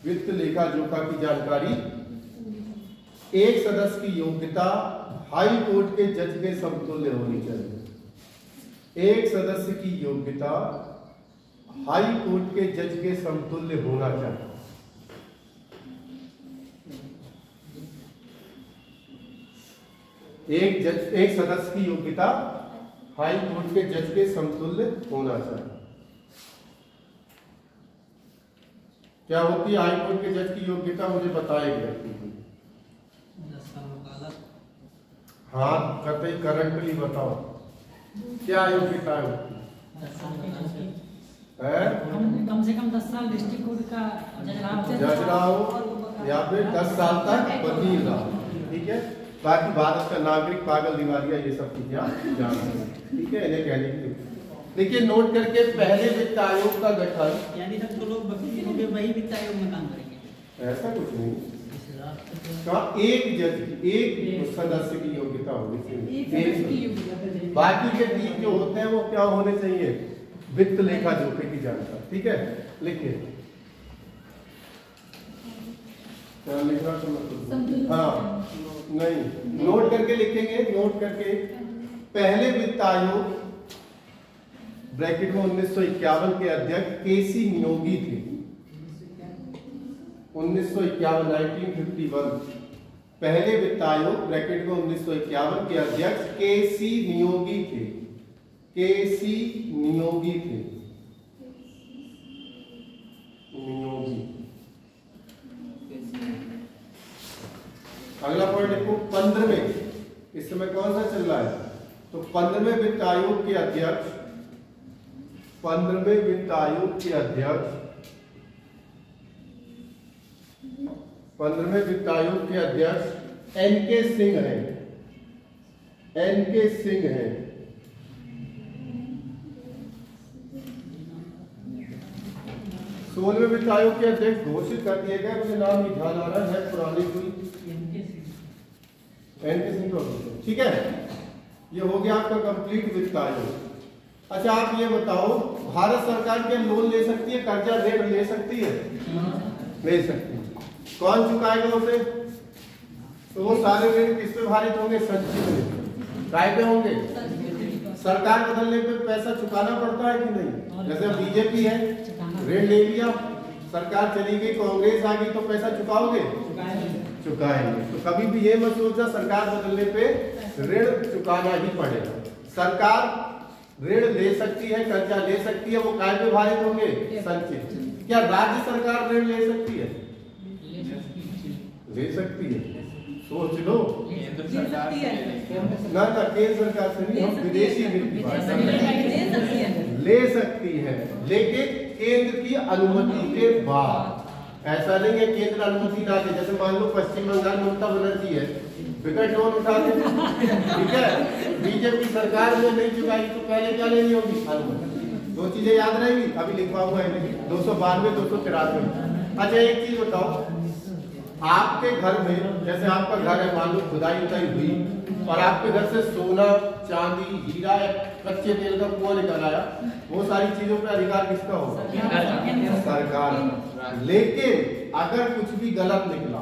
वित्त लेखा जोखा की जानकारी। एक सदस्य की योग्यता हाई कोर्ट के जज के समतुल्य होनी चाहिए। एक सदस्य की योग्यता हाई कोर्ट के जज के समतुल्य होना चाहिए। एक सदस्य की योग्यता हाई कोर्ट के जज के समतुल्य होना चाहिए। क्या होती है हाई कोर्ट के जज की योग्यता, मुझे बताएगी। हाँ, कतई करंटली बताओ क्या योग्यता है?
कम से कम 10 साल डिस्ट्रिक्ट कोर्ट का
जज रहा हो या फिर 10 साल तक वकील रहा। ठीक है, बाकी भारत का नागरिक, पागल, दिवालिया, ये सब चीजें जान रहे हैं। ठीक है, इन्हें कहने की। देखिए नोट करके, पहले वित्त आयोग का गठन,
यानी सब तो लोग वकील होंगे वही वित्त आयोग में काम करेंगे?
ऐसा कुछ नहीं। कहा एक जज की, एक सदस्य की योग्यता होनी चाहिए। बाकी के 3 जो होते हैं वो क्या होने चाहिए? वित्त लेखा जोखे की जानकारी। ठीक है, लिखिए। क्या लिखना तो हाँ नहीं, नोट करके लिखेंगे। नोट करके, पहले वित्त आयोग ब्रैकेट में 1951 के अध्यक्ष केसी नियोगी थे। 1951 पहले वित्त आयोग ब्रैकेट में 1951 के अध्यक्ष केसी नियोगी थे। केसी नियोगी थे। नियोगी। अगला पॉइंट लिखो 15वें। इस समय कौन सा चल रहा है? तो 15वें वित्त आयोग के अध्यक्ष, 15वें वित्त आयोग के अध्यक्ष, 15वें वित्त आयोग के अध्यक्ष एनके सिंह हैं। एनके सिंह हैं। सोलहवें वित्त आयोग के अध्यक्ष घोषित कर दिए गए, मुझे नाम नहीं ध्यान आ रहा है, पुरानी कोई एनके सिंह को। ठीक है, ये हो गया आपका कंप्लीट वित्त आयोग। अच्छा आप ये बताओ, भारत सरकार क्या लोन ले सकती है, कर्जा ऋण ले सकती है? ले सकती है। कौन चुकाएगा उसे? तो वो सारे ऋण किस पे भारित होंगे? संचित ऋण। काय पे होंगे? सरकार बदलने पे पैसा चुकाना पड़ता है कि नहीं? जैसे बीजेपी है, ऋण ले लिया, सरकार चली गई, कांग्रेस आ गई, तो पैसा चुकाओगे? चुकाएंगे। तो कभी भी ये मत सोचना सरकार बदलने पे ऋण चुकाना ही पड़ेगा। सरकार ऋण ले सकती है, कर्जा ले सकती है, वो काय पे भारित होंगे? संचित। क्या राज्य सरकार ऋण ले सकती है? ले सकती है। सोच लो।
केंद्र सरकार
ना केंद्र सरकार से नहीं, हम विदेशी ऋण की बात कर रहे हैं। ले सकती है, लेकिन केंद्र की अनुमति के बाद। ऐसा नहीं है केंद्र अनुमति ना दे। जैसे मान लो पश्चिम बंगाल ममता बनर्जी है, विकट लोन उठा दे, ठीक है, बीजेपी सरकार में नहीं चुकाई तो पहले क्या लेनी होगी? अनुमति। 2 चीजें याद रहेंगी, अभी लिखवा हुआ है 292, 293। अच्छा एक चीज बताओ, आपके घर में, जैसे आपका घर है, मान लो खुदाई उदाई हुई और आपके घर से सोना, चांदी, हीरा या कच्चे तेल का कुआं निकल आया, वो सारी चीजों पे अधिकार किसका होगा? सरकार। लेकिन अगर कुछ भी गलत निकला,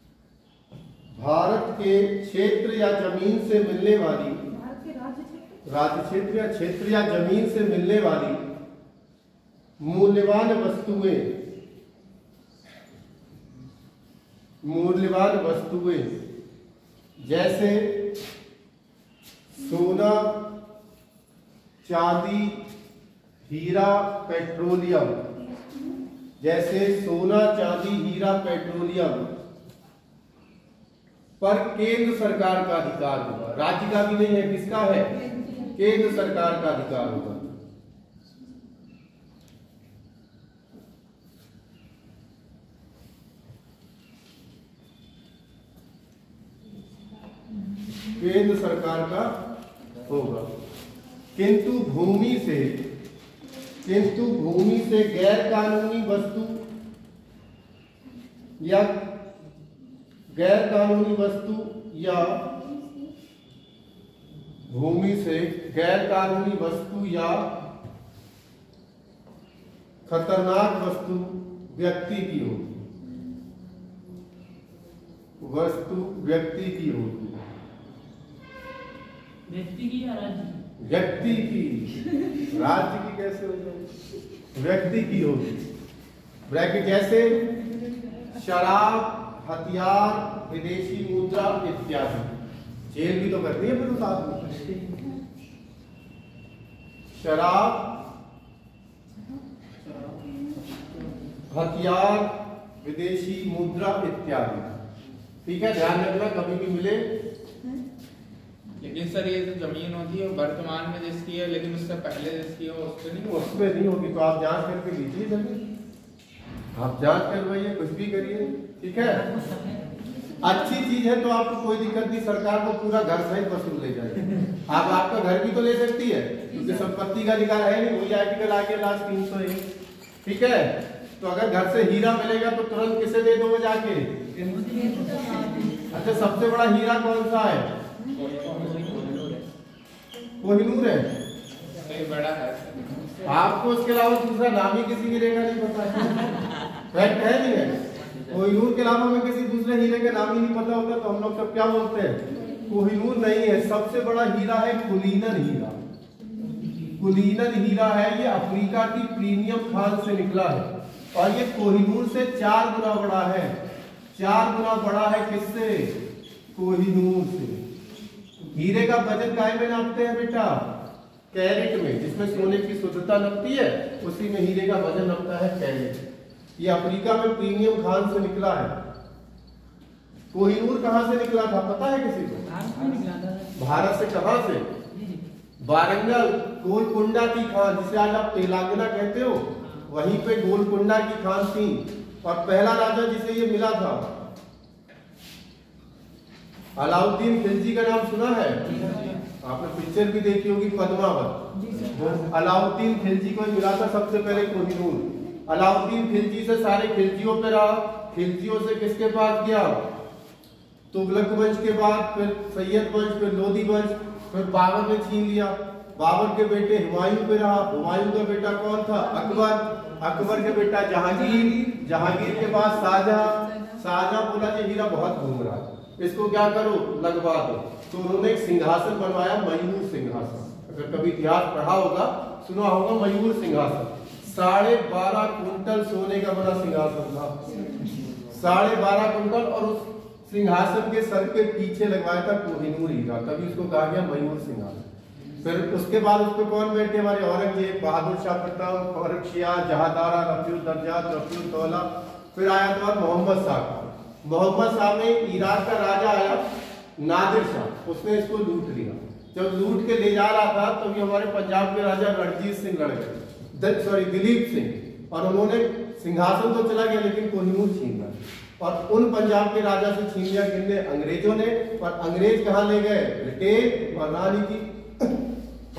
भारत के क्षेत्र या जमीन से मिलने वाली, राज्य क्षेत्र या क्षेत्र या जमीन से मिलने वाली मूल्यवान वस्तुएं जैसे सोना, चांदी, हीरा, पेट्रोलियम, जैसे सोना, चांदी, हीरा, पेट्रोलियम पर केंद्र सरकार का अधिकार होगा। राज्य का भी नहीं है, किसका है? केंद्र सरकार का अधिकार होगा। केंद्र सरकार का होगा। किंतु भूमि से गैर कानूनी वस्तु या भूमि से गैर कानूनी वस्तु या खतरनाक वस्तु व्यक्ति की होगी।
व्यक्ति की या राज्य की?
व्यक्ति की। राज्य की कैसे हो जाएगी? व्यक्ति की होगी। ब्रैकेट जैसे शराब, हथियार, विदेशी मुद्रा इत्यादि। जेल भी तो करती है फिर उस आदमी। शराब, हथियार, विदेशी मुद्रा इत्यादि। ठीक है, ध्यान रखना कभी भी मिले।
लेकिन सर ये जो जमीन होती है वर्तमान में जिसकी है, लेकिन उससे पहले जिसकी है
उसमें नहीं होगी। तो आप जांच करके लीजिए जमीन, आप जांच करवाइए, कुछ भी करिए। ठीक है, अच्छी चीज है तो आपको कोई दिक्कत नहीं, सरकार को पूरा घर सहित वसूल ले जाएगी। आप आपका घर भी तो ले सकती है, क्योंकि संपत्ति का अधिकार है नहीं। वही आर्टिकल आगे लास्ट 301। ठीक है, तो अगर घर से हीरा मिलेगा तो तुरंत किसे दे दोगे जाके? अच्छा, सबसे बड़ा हीरा कौन सा है? कोहिनूर है,
बड़ा है।
आपको उसके अलावा दूसरा नाम ही किसी हीरे का नहीं पता है। फैक्ट है नहीं है? कोहिनूर के अलावा हमें किसी दूसरे हीरे का नाम ही नहीं पता होता तो हम लोग सब क्या बोलते हैं? कोहिनूर नहीं है। सबसे बड़ा हीरा है कुलीनन हीरा। कुलीनन हीरा है, ये अफ्रीका की प्रीमियम खान से निकला है और ये कोहिनूर से 4 गुना बड़ा है। 4 गुना बड़ा है किससे? कोहिनूर से। हीरे का वजन काय में नापते हैं बेटा? कैरेट में। जिसमें सोने की शुद्धता नपती है उसी में हीरे का वजन नपता है कैरेट। ये अफ्रीका में प्रीमियम खान से निकला है। कोहिनूर कहां से निकला था पता है किसी को? भारत से। कहां से? वारंगल गोलकुंडा की खान, जिसे आज आप तेलंगाना कहते हो, वहीं पे गोलकुंडा की खान थी। और पहला राजा जिसे ये मिला था अलाउद्दीन खिलजी का नाम सुना है? आपने पिक्चर भी देखी होगी पद्मावत। अलाउद्दीन खिलजी को मिला था सबसे पहले कोहिनूर। अलाउद्दीन खिलजी से सारे खिलजियों पे रहा। खिलजियों से किसके पास गया? तुगलक वंश के बाद फिर सैयद वंश, फिर लोधी वंश, फिर बाबर ने छीन लिया। बाबर के बेटे हुमायूं पे रहा। हुमायूं का बेटा कौन था? अकबर। अकबर के बेटा जहांगीर। जहांगीर के बाद शाहजहां। शाहजहां बोला ये हीरा बहुत घूम रहा है, इसको क्या करो? लगवा दो। तो उन्होंने एक सिंहासन बनवाया, मयूर सिंहासन। अगर कभी इतिहास पढ़ा होगा, सुना होगा मयूर सिंहासन। 12.5 कुंटल सोने का बना सिंहासन था। 12.5 कुंटल। और उस सिंहासन के सर के पीछे लगवाया था कोहिनूर हीरा, तभी उसको कहा गया मयूर सिंहासन। फिर उसके बाद उस पर कौन बैठे? हमारे औरंगजेब, बहादुर शाह प्रताप, फर्रुखशिया, जहादारा, रफीउद्दौला, रफीउद्दौला। फिर आया तो मोहम्मद शाह। मोहम्मद शाह में इराक का राजा आया नादिर शाह, उसने इसको लूट लिया। जब लूट के ले जा रहा था तभी तो हमारे पंजाब के राजा रणजीत सिंह लड़ गए, दिलीप सिंह। और उन्होंने सिंहासन तो चला गया लेकिन कोहिनूर छीन लिया। और उन पंजाब के राजा से छीन लिया किसने? अंग्रेजों ने। और अंग्रेज कहाँ ले गए? ब्रिटेन। और रानी की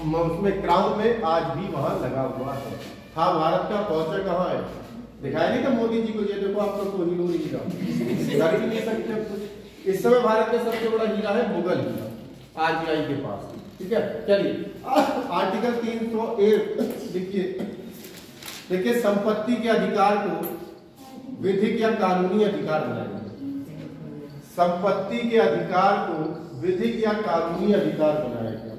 उसमें क्राउन में आज भी वहां लगा हुआ है। हाँ, भारत का पहुंचा कहाँ है? दिखाया नहीं था मोदी जी को? ये देखो आपका कोहिनूर हीरा, कर भी नहीं सकते कुछ। इस समय भारत का सबसे बड़ा हीरा है मुगल हीरा, आरबीआई के पास। ठीक है, चलिए आर्टिकल 301 देखिए, संपत्ति के अधिकार को विधिक या कानूनी अधिकार बनाया। संपत्ति के अधिकार को विधिक या कानूनी अधिकार बनाया गया।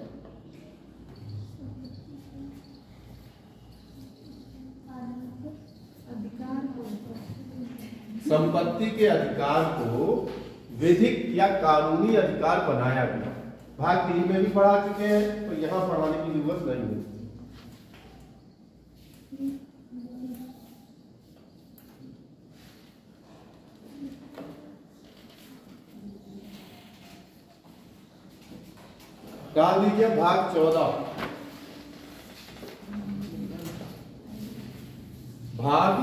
संपत्ति के अधिकार को विधिक या कानूनी अधिकार बनाया गया। भाग 3 में भी पढ़ा चुके हैं, तो यहां पढ़ाने की जरूरत नहीं है। डाल दीजिए भाग 14। भाग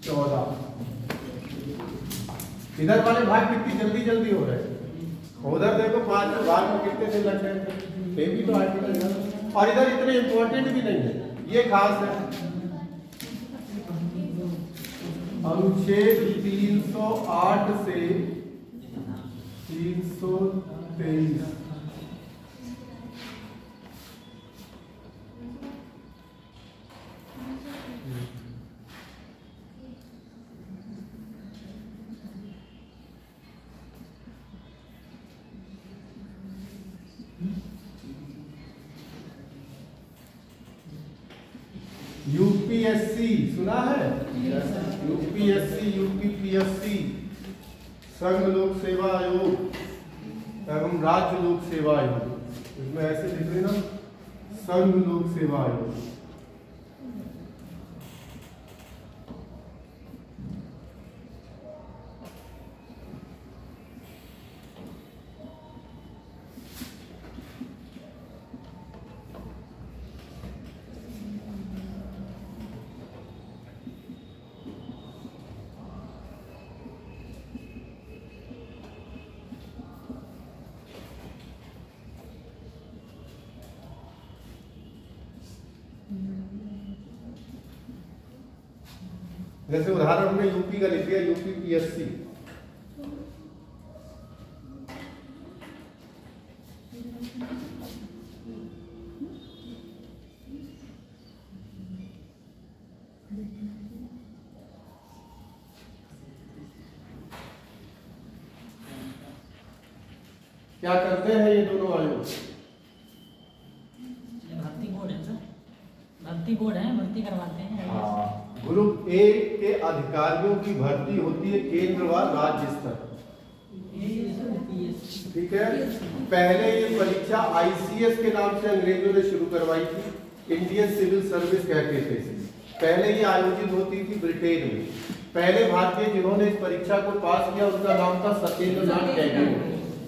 14। इधर वाले भाग कितनी जल्दी जल्दी हो रहे हैं, उधर देखो 5 भाग में कितने दिन लग रहे हैं, ये भी तो आर्टिकल है। और इधर इतने इंपॉर्टेंट भी नहीं है, ये खास है। अनुच्छेद 308 से 323। यूपीएससी सुना है? यूपीएससी, यूपीपीएससी, संघ लोक सेवा आयोग एवं राज्य लोक सेवा आयोग, इसमें ऐसे लिख लेना, संघ लोक सेवा आयोग। जैसे उदाहरण हमने यूपी का लिख दिया, यूपीपीएससी। क्या करते हैं ये दोनों आयोग?
भर्ती बोर्ड है सर, भर्ती बोर्ड है, भर्ती करवाते हैं।
ग्रुप ए के अधिकारियों की भर्ती होती है केंद्र व राज्य स्तर, ठीक है। पहले ये परीक्षा आईसीएस के नाम से अंग्रेजों ने शुरू करवाई थी, इंडियन सिविल सर्विस कहते थे इसे। पहले ये आयोजित होती थी ब्रिटेन में। पहले भारतीय जिन्होंने इस परीक्षा को पास किया उनका नाम था सत्येंद्रनाथ टैगोर,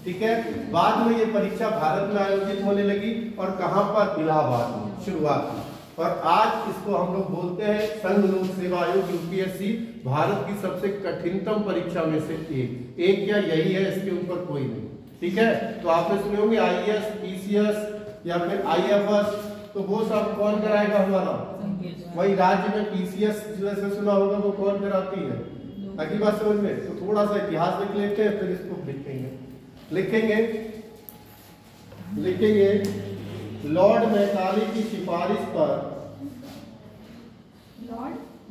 ठीक है। बाद में ये परीक्षा भारत में आयोजित होने लगी और कहां पर? इलाहाबाद में शुरुआत हुई। और आज इसको हम लोग बोलते हैं संघ लोक सेवा आयोग, यूपीएससी, भारत की सबसे कठिनतम परीक्षा में से एक क्या यही है, इसके ऊपर कोई नहीं, ठीक है। तो आपने सुने होंगे आईएएस, पीसीएस या फिर आईएफएस, तो वो सब कौन कराएगा हमारा? वही राज्य में पीसीएस जैसे सुना होगा, वो कौन कराती है? अगली बात समझ में। तो थोड़ा सा इतिहास लिख लेते हैं, फिर इसको लिखेंगे। लॉर्ड मैकाले की सिफारिश पर,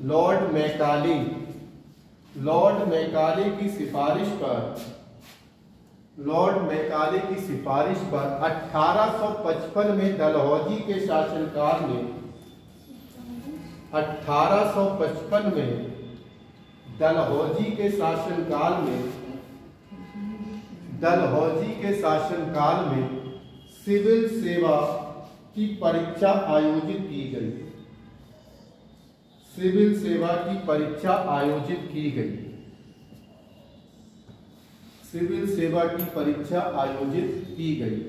लॉर्ड मैकाले की सिफारिश पर 1855 में डलहौजी के शासनकाल में, 1855 में डलहौजी के शासनकाल में सिविल सेवा की परीक्षा आयोजित की गई। सिविल सेवा की परीक्षा आयोजित की गई। सिविल सेवा की परीक्षा आयोजित की गई।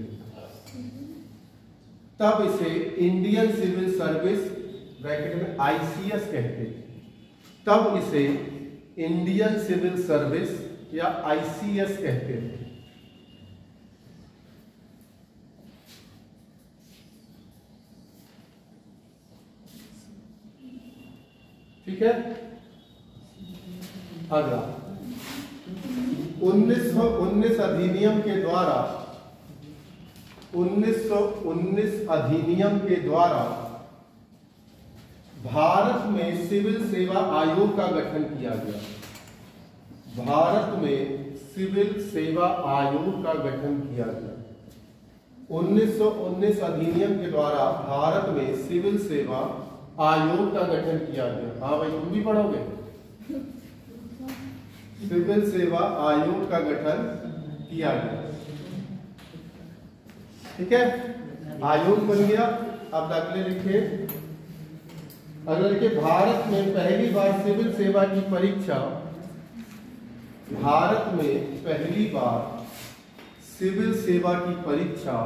तब इसे इंडियन सिविल सर्विस ब्रैकेट में आईसीएस कहते थे। तब इसे इंडियन सिविल सर्विस या आईसीएस कहते थे। ठीक है। अगला 1919 अधिनियम के द्वारा 1919 अधिनियम के द्वारा भारत में सिविल सेवा आयोग का गठन किया गया। भारत में सिविल सेवा आयोग का गठन किया गया। 1919 अधिनियम के द्वारा भारत में सिविल सेवा आयोग का गठन किया गया। हाँ भाई, तुम भी पढ़ोगे। सिविल सेवा आयोग का गठन किया गया। ठीक है, आयोग बन गया। अब अगले लिखे, अगले लिखे, भारत में पहली बार सिविल सेवा की परीक्षा, भारत में पहली बार सिविल सेवा की परीक्षा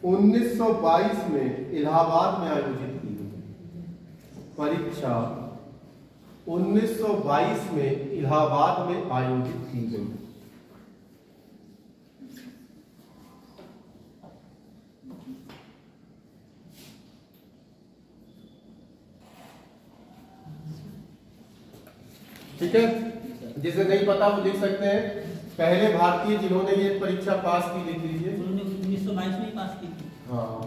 1922 में इलाहाबाद में आयोजित की गई। परीक्षा 1922 में इलाहाबाद में आयोजित की गई। ठीक है, जिसे नहीं पता वो लिख सकते हैं। पहले भारतीय जिन्होंने ये परीक्षा पास की, लिख लीजिए।
1922 में पास की थी।
हाँ,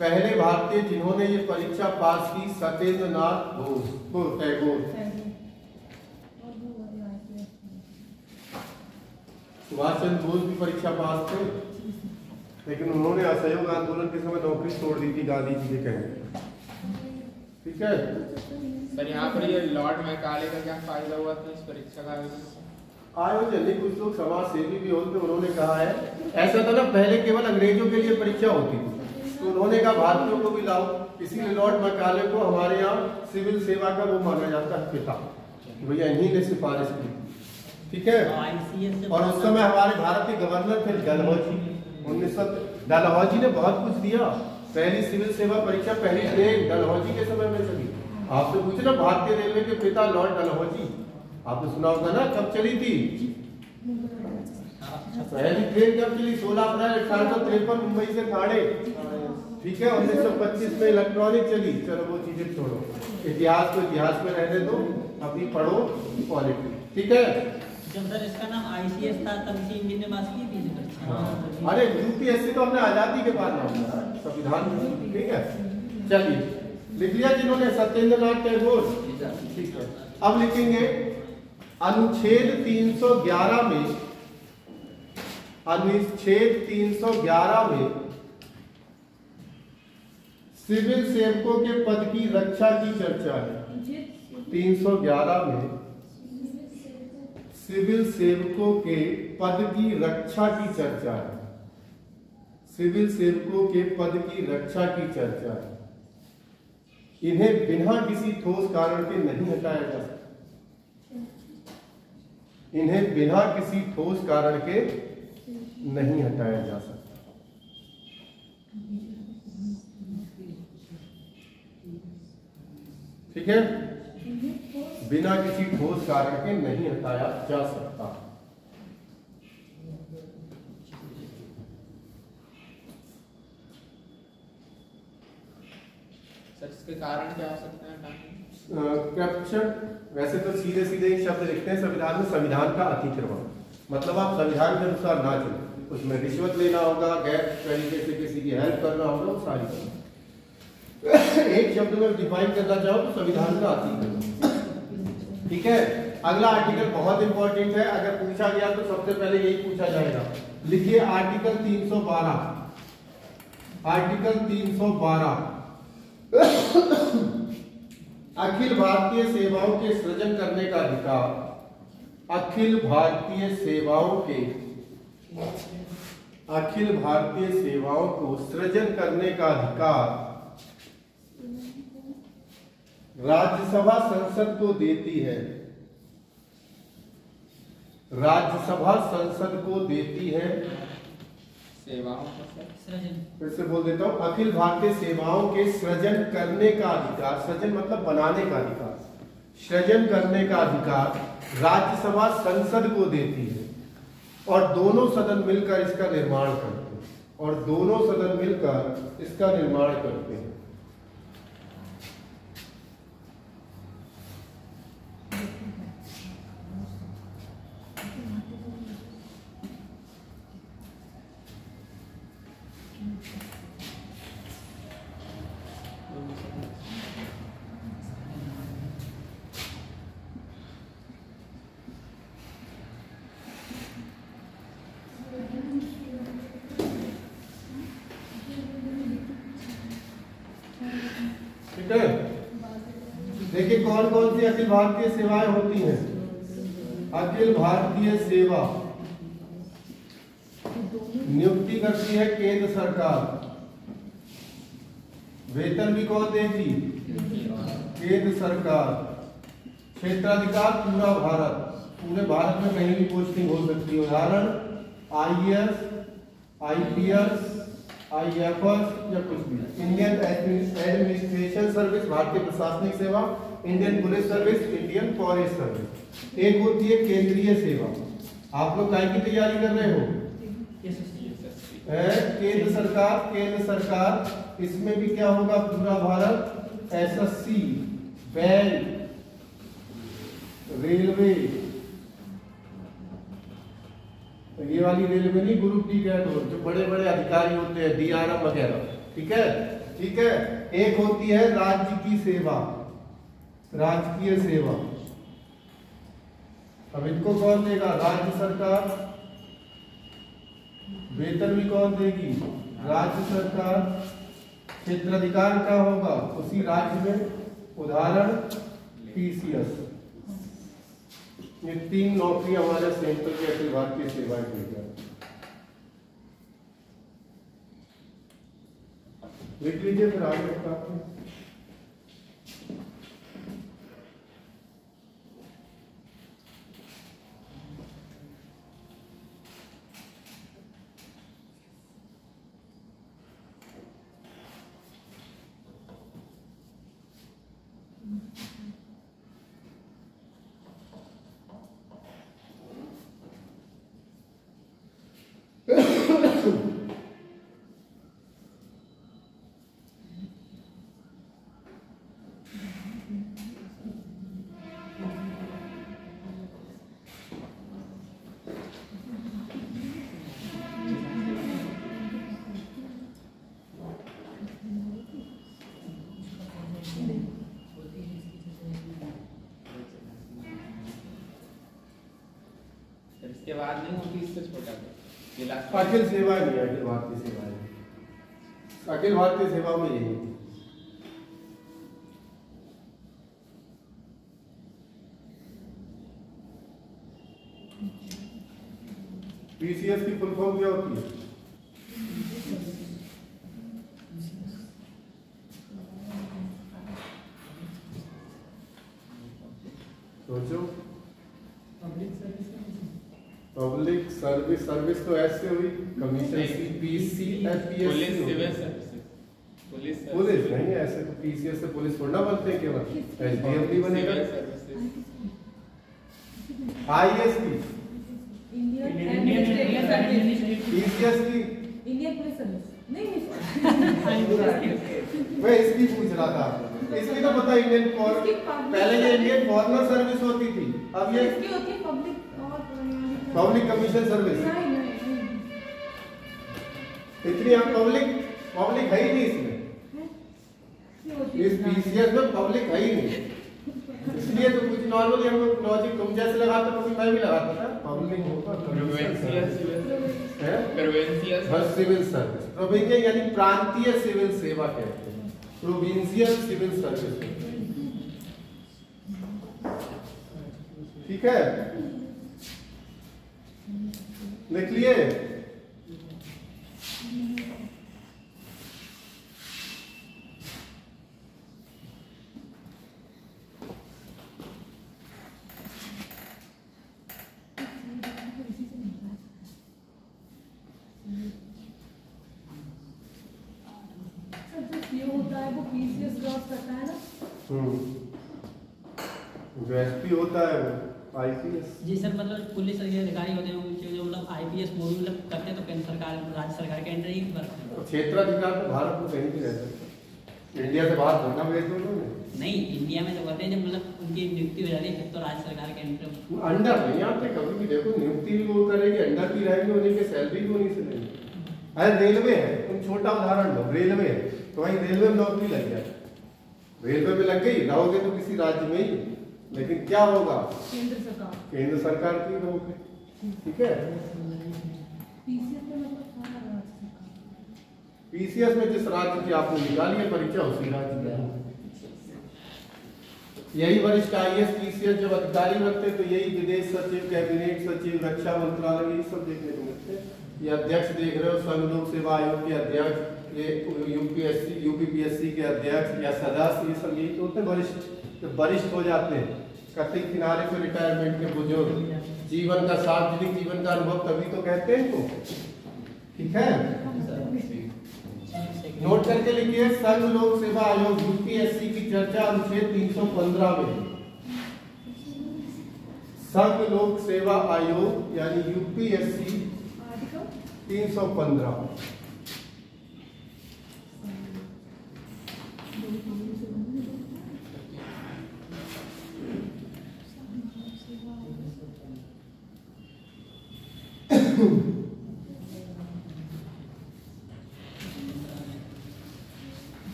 पहले भारतीय जिन्होंने ये परीक्षा पास की सत्येंद्र नाथ बोस टैगोर। सुभाष चंद्र बोस भी परीक्षा पास थे, लेकिन उन्होंने असहयोग आंदोलन के समय नौकरी छोड़ दी थी गांधी जी के कहने। ठीक है
सर, यहाँ पर ये लॉर्ड मैकाले का क्या फायदा हुआ था इस परीक्षा का
आयोजन? कुछ लोग समाज सेवी भी होते, उन्होंने कहा है, ऐसा था ना पहले केवल अंग्रेजों के लिए परीक्षा होती थी, तो उन्होंने कहा भारतीयों को भी लाओ। इसीलिए लॉर्ड मैकाले को हमारे यहाँ सिविल सेवा का वो माना जाता है पिता, भैया इन्हीं ने सिफारिश की। ठीक है, और उस समय हमारे भारत के गवर्नर थे डलहौजी। 1900 डलहौजी ने बहुत कुछ दिया। पहली सिविल सेवा परीक्षा पहली ट्रेन डलहौजी के समय में चली। आपसे पूछना, भारतीय रेलवे के पिता लॉर्ड डलहौजी, आपने सुना होगा ना, कब चली थी पहली ट्रेन? कब चली? 16 अप्रैल 1853 मुंबई से ठाणे। ठीक है, 1925 में इलेक्ट्रॉनिक चली। चलो वो चीजें छोड़ो, इतिहास को इतिहास में रहने दो, अभी पढ़ो पॉलिटिक्स। ठीक है,
जब सर इसका नाम ICS था तब इसी इंजन ने पास की थी।
अरे UPSC तो हमने आजादी के बाद नाम था, संविधान। ठीक है, चलिए लिख लिया जिन्होंने, सत्येंद्र नाथ टैगोर। ठीक है, अब लिखेंगे अनुच्छेद 311 में, अनुच्छेद 311 में सिविल सेवकों के पद की रक्षा की चर्चा है। 311 में सिविल सेवकों के पद की रक्षा की चर्चा है। सिविल सेवकों के पद की रक्षा की चर्चा है। इन्हें बिना किसी ठोस कारण के नहीं हटाया जा सकता। इन्हें बिना किसी ठोस कारण के नहीं हटाया जा सकता। ठीक है, बिना किसी ठोस कारण के नहीं हटाया जा सकता।
सर, इसके कारण क्या हो सकते हैं?
करप्शन, वैसे तो सीधे सीधे एक शब्द लिखते हैं संविधान में, संविधान का अतिक्रमण। मतलब आप संविधान के अनुसार ना चले, उसमें रिश्वत लेना होगा, गैर तरीके से किसी की हेल्प करना होगा, वो सारी चीजें। एक शब्द में डिफाइन करना चाहो तो संविधान का अतिक्रमण। ठीक है, अगला आर्टिकल बहुत इंपॉर्टेंट है, अगर पूछा गया तो सबसे पहले यही पूछा जाएगा। लिखिए आर्टिकल 312। आर्टिकल 312 अखिल भारतीय सेवाओं के सृजन करने का अधिकार। अखिल भारतीय सेवाओं के, अखिल भारतीय सेवाओं को सृजन करने का अधिकार राज्यसभा संसद को देती है। राज्यसभा संसद को देती है
सेवाओं का
फिर से बोल देता हूं, अखिल भारतीय सेवाओं के सृजन करने का अधिकार, सृजन मतलब बनाने का अधिकार, सृजन करने का अधिकार राज्यसभा संसद को देती है, और दोनों सदन मिलकर इसका निर्माण करते हैं, और दोनों सदन मिलकर इसका निर्माण करते हैं। देखिए कौन कौन सी अखिल भारतीय सेवाएं होती हैं। अखिल भारतीय सेवा नियुक्ति करती है केंद्र सरकार। वेतन भी कौन देगी? केंद्र सरकार। क्षेत्राधिकार पूरा भारत, पूरे भारत में कहीं भी पोस्टिंग हो सकती है। उदाहरण आईएएस, आईपीएस, आईएफएस या कुछ भी। इंडियन एडमिनिस्ट्रेशन सर्विस भारतीय प्रशासनिक सेवा, Indian police service, Indian forest service. एक होती है केंद्रीय सेवा। आप लोग काय की तैयारी कर रहे हो? केंद्र सरकार। केंद्र सरकार इसमें भी क्या होगा? पूरा भारत। एसएससी, बैंक, रेलवे, ये वाली रेलवे नहीं, ग्रुप डी कैट, जो बड़े बड़े अधिकारी होते हैं, डीआरएम वगैरह। ठीक है, ठीक है। एक होती है राज्य की सेवा, राजकीय सेवा। अब इनको कौन देगा? राज्य सरकार। वेतन भी कौन देगी? राज्य सरकार। क्षेत्राधिकार क्या होगा? उसी राज्य में। उदाहरण पीसीएस। ये 3 नौकरियां हमारे सेंट्रल की अखिल भारतीय सेवाएं देगा। लिख लीजिए फिर आगे बताते हैं।
इसके बाद नहीं होगी, इससे छोटा ये लास्ट
अखिल सेवा नहीं है, अखिल भारतीय सेवा है। अखिल भारतीय सेवा में यही है। पीसीएस की फुल फॉर्म क्या होती है? सोचो। Public service. सर्विस तो ऐसे हुई commission, PC,
police civil service.
Police नहीं, ऐसे तो पीसीएस से पुलिस थोड़ा बनते हैं, केवल एसडीएम भी बनेगा। आईएएस की, पीसीएस की,
इंडियन पुलिस सर्विस नहीं।
मैं इसकी पूछ रहा था। इसकी तो पता इंडियन पहले ये इंडियन फॉरेनर सर्विस होती थी, अब ये
इसकी होती है पब्लिक और
पब्लिक कमीशन सर्विस। इतनी हम पब्लिक है ही नहीं इसमें। इस पीसीएस में पब्लिक है ही नहीं, इसलिए तो कुछ नॉर्मली हम लोग लॉजिक तुम जैसे लगाते हो, कभी मैं भी लगाता था। पब्लिक होगा सिविल सर्विस। प्रोविंशियल यानी प्रांतीय सिविल सेवा कहते हैं, प्रोविंशियल सिविल सर्विस। ठीक है, लिख लिए।
होता है वो पीसीएस क्रॉस करता है ना।
जो एसपी होता है वो आईपीएस।
जी सर, मतलब पुलिस अधिकारी होते हैं जो मतलब आईपीएस वो भी मतलब करते हैं, तो केंद्र सरकार राज्य सरकार के अंडर ही वर्क है।
क्षेत्राधिकार तो भारत में कहीं भी रह सकता है, इंडिया से बाहर धरना भेज दो ना।
नहीं, इंडिया में तो करते हैं जब मतलब उनकी नियुक्ति हो जाती है, फिर तो राज्य सरकार के अंडर।
अंडर नहीं आते कभी भी। देखो नियुक्ति भी वो करेगी, अंडर भी रहेंगे, उन्हीं के सैलरी भी उन्हीं से लेंगे। अरे रेलवे है, तुम छोटा उदाहरण लो, रेलवे है तो वहीं रेलवे में नौकरी लग जाए, रेलवे में लग गई, रहोगे तो किसी राज्य में ही, लेकिन क्या होगा? केंद्र सरकार की रहोगे। ठीक है, पीसीएस में जिस राज्य की आपने निकाली है परीक्षा, उसी राज्य में। यही वरिष्ठ IAS PCS जब अधिकारी रखते तो यही विदेश सचिव, कैबिनेट सचिव, रक्षा मंत्रालय, ये सब देखने को मिलते हैं। ये अध्यक्ष देख रहे हो, संघ लोक सेवा आयोग के अध्यक्ष, ये यूपीपीएससी के अध्यक्ष या सदस्य, ये सब यही तो होते हैं वरिष्ठ। तो वरिष्ठ हो जाते हैं, कथित किनारे पे रिटायरमेंट के बुजुर्ग, जीवन का सार्वजनिक जीवन का अनुभव तभी तो कहते हैं इनको। ठीक है, नोट करके लिखिए, संघ लोक सेवा आयोग यूपीएससी की चर्चा अनुच्छेद 315 में। संघ लोक सेवा आयोग यानी यूपीएससी 315।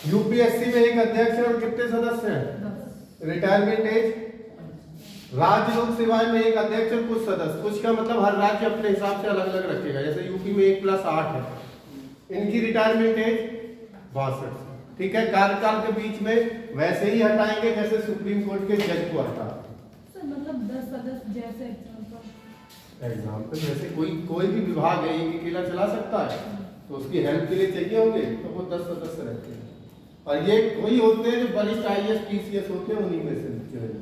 यूपीएससी में एक अध्यक्ष और कितने सदस्य हैं? Retirement age. राज्य लोक सेवाएं में एक अध्यक्ष और कुछ सदस्य। कुछ का मतलब हर राज्य अपने हिसाब से अलग अलग रखेगा। जैसे यूपी में 1+8 है, इनकी रिटायरमेंट एज 62। ठीक है, कार्यकाल के बीच में वैसे ही हटाएंगे जैसे सुप्रीम कोर्ट के जज को हटा।
मतलब 10 सदस्य जैसे
एग्जाम्पल, जैसे कोई भी विभाग है, एक अकेला चला सकता है तो उसकी हेल्प के लिए चाहिए होंगे तो वो 10 सदस्य रहते हैं। और ये वही होते हैं जो वरिष्ठ IAS PCS होते हैं, उन्हीं में से चुने।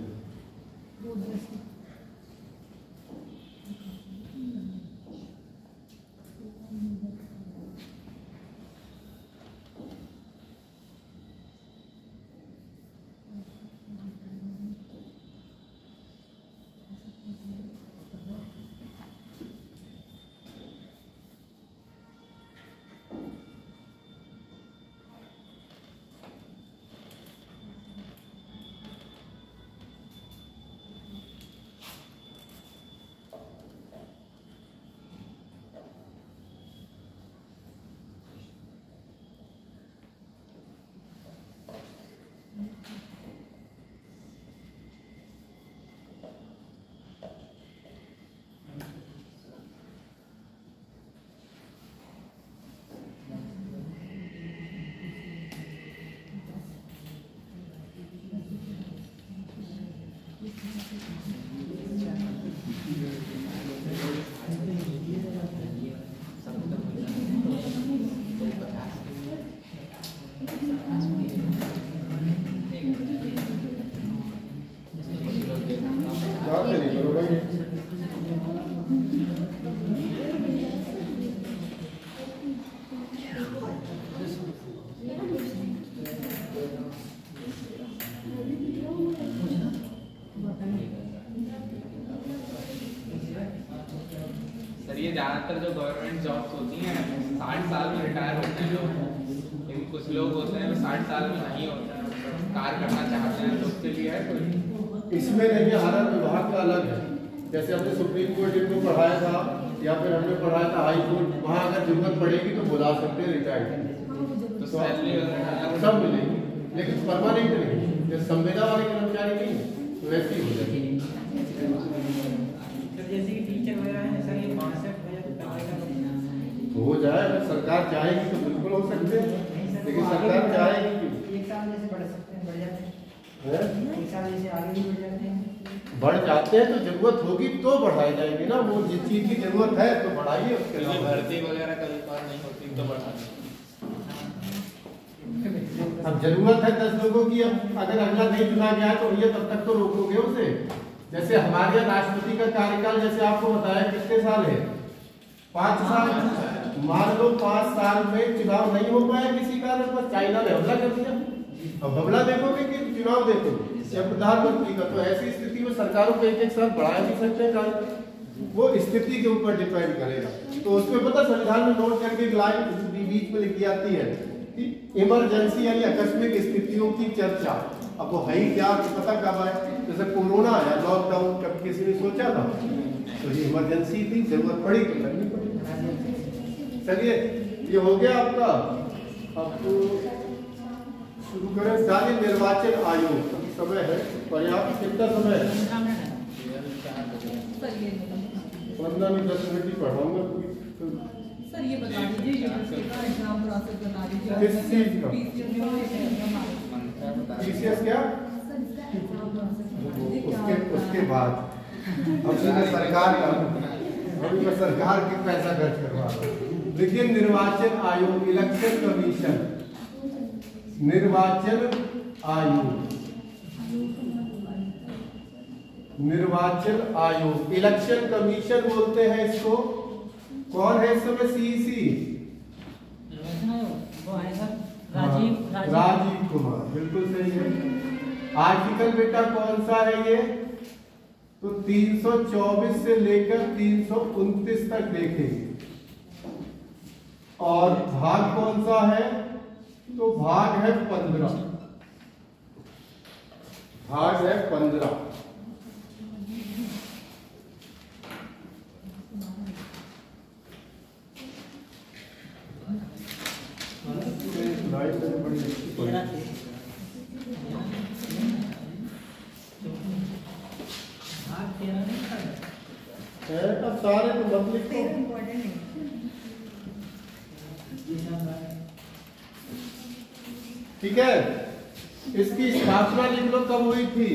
ये ज्यादातर जो गवर्नमेंट जॉब्स होती हैं 60 साल में रिटायर होते हैं लोग। लेकिन कुछ लोग होते हैं 60 साल में नहीं होते हैं, कार्य करना चाहते हैं, तो उसके लिए है कोई?
इसमें नहीं, हर विभाग का अलग है। जैसे हमने सुप्रीम कोर्ट इनको पढ़ाया था या फिर हमने पढ़ाया था हाई कोर्ट, वहाँ अगर जरूरत पड़ेगी तो बुला सकते हैं रिटायर्ड, तो सब मिलेगी, लेकिन परमानेंट नहीं। जैसे संविदा वाले कर्मचारी नहीं, तो वैसे ही हो जाएगी।
जैसे कि टीचर वगैरह है सर, ये 62
हो जाए, अगर सरकार चाहेगी तो बिल्कुल हो सकते हैं, लेकिन सरकार चाहेगी कि
1 साल जैसे बढ़ सकते हैं, बढ़ जाते हैं, 1 साल जैसे आगे भी बढ़ जाते हैं।
बढ़ जाते हैं तो जरूरत होगी तो बढ़ाई जाएगी ना। वो जिस चीज की जरूरत है तो बढ़ाइए, उसके अलावा
भर्ती वगैरह कभी बार नहीं होती तो बढ़ा।
अब जरूरत है 10 लोगों की, अब अगर अगला नहीं चुना गया है तो भैया तब तक तो रोकोगे उसे। जैसे हमारे यहाँ राष्ट्रपति का कार्यकाल जैसे आपको बताया कितने साल है? 5 साल। मान लो 5 साल में चुनाव नहीं हो पाया किसी कारण पर, चाइना ने हमला कर दिया, अब हमला देखोगे कि चुनाव देखोगे या प्रधानमंत्री का? तो ऐसी स्थिति में सरकारों को एक साथ बढ़ा भी सकते हैं कार्य, वो स्थिति के ऊपर डिपेंड करेगा। तो उसमें पता संविधान में नोट करके लाइन बीच में लिखी जाती है कि इमरजेंसी यानी आकस्मिक स्थितियों की चर्चा अब वो है ही क्या पता कब आए। जैसे कोरोना आया, लॉकडाउन, कब किसी ने सोचा था? तो ये इमरजेंसी थी, जरूरत पड़ी तो करनी पड़ी। चलिए ये हो गया आपका। अब तो शुरू करें। राज्य निर्वाचन आयोग, समय है पर्याप्त? कितना समय है? 15 में 10 मिनट ही पढ़ाऊंगा।
सर ये बता दीजिए इसका एग्जाम प्रोसेस बता दीजिए।
किस चीज का? पीसीएस क्या? उसके बाद अब सरकार का, अभी मैं सरकार के पैसा खर्च करवा रहा हूँ। देखिए निर्वाचन आयोग, इलेक्शन कमीशन, निर्वाचन आयोग, निर्वाचन आयोग, इलेक्शन कमीशन बोलते हैं इसको। कौन है इस समय सीईसी?
वो है सर
राजीव कुमार, बिल्कुल सही है। आर्टिकल बेटा कौन सा है ये? तो 324 से लेकर 329 तक देखेंगे। और भाग कौन सा है? तो भाग है 15, भाग है 15। बड़ी अब सारे तो मत लिखो। ठीक है, इसकी स्थापना लिख लो, कब हुई थी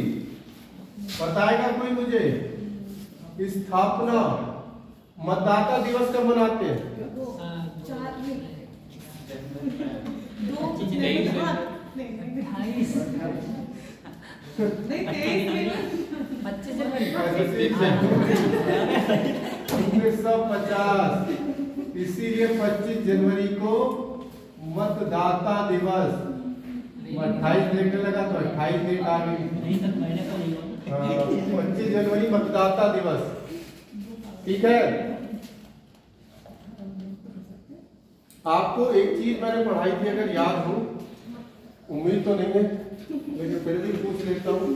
बताएगा कोई मुझे? स्थापना, मतदाता दिवस कब मनाते हैं? 1950। इसीलिए 25 जनवरी को मतदाता दिवस। 28 लिखने लगा तो 28 डेट आ गई। 25 जनवरी मतदाता दिवस। ठीक है, आपको एक चीज मैंने पढ़ाई थी, अगर याद हो, उम्मीद तो नहीं है लेकिन फिर भी पूछ लेता हूं।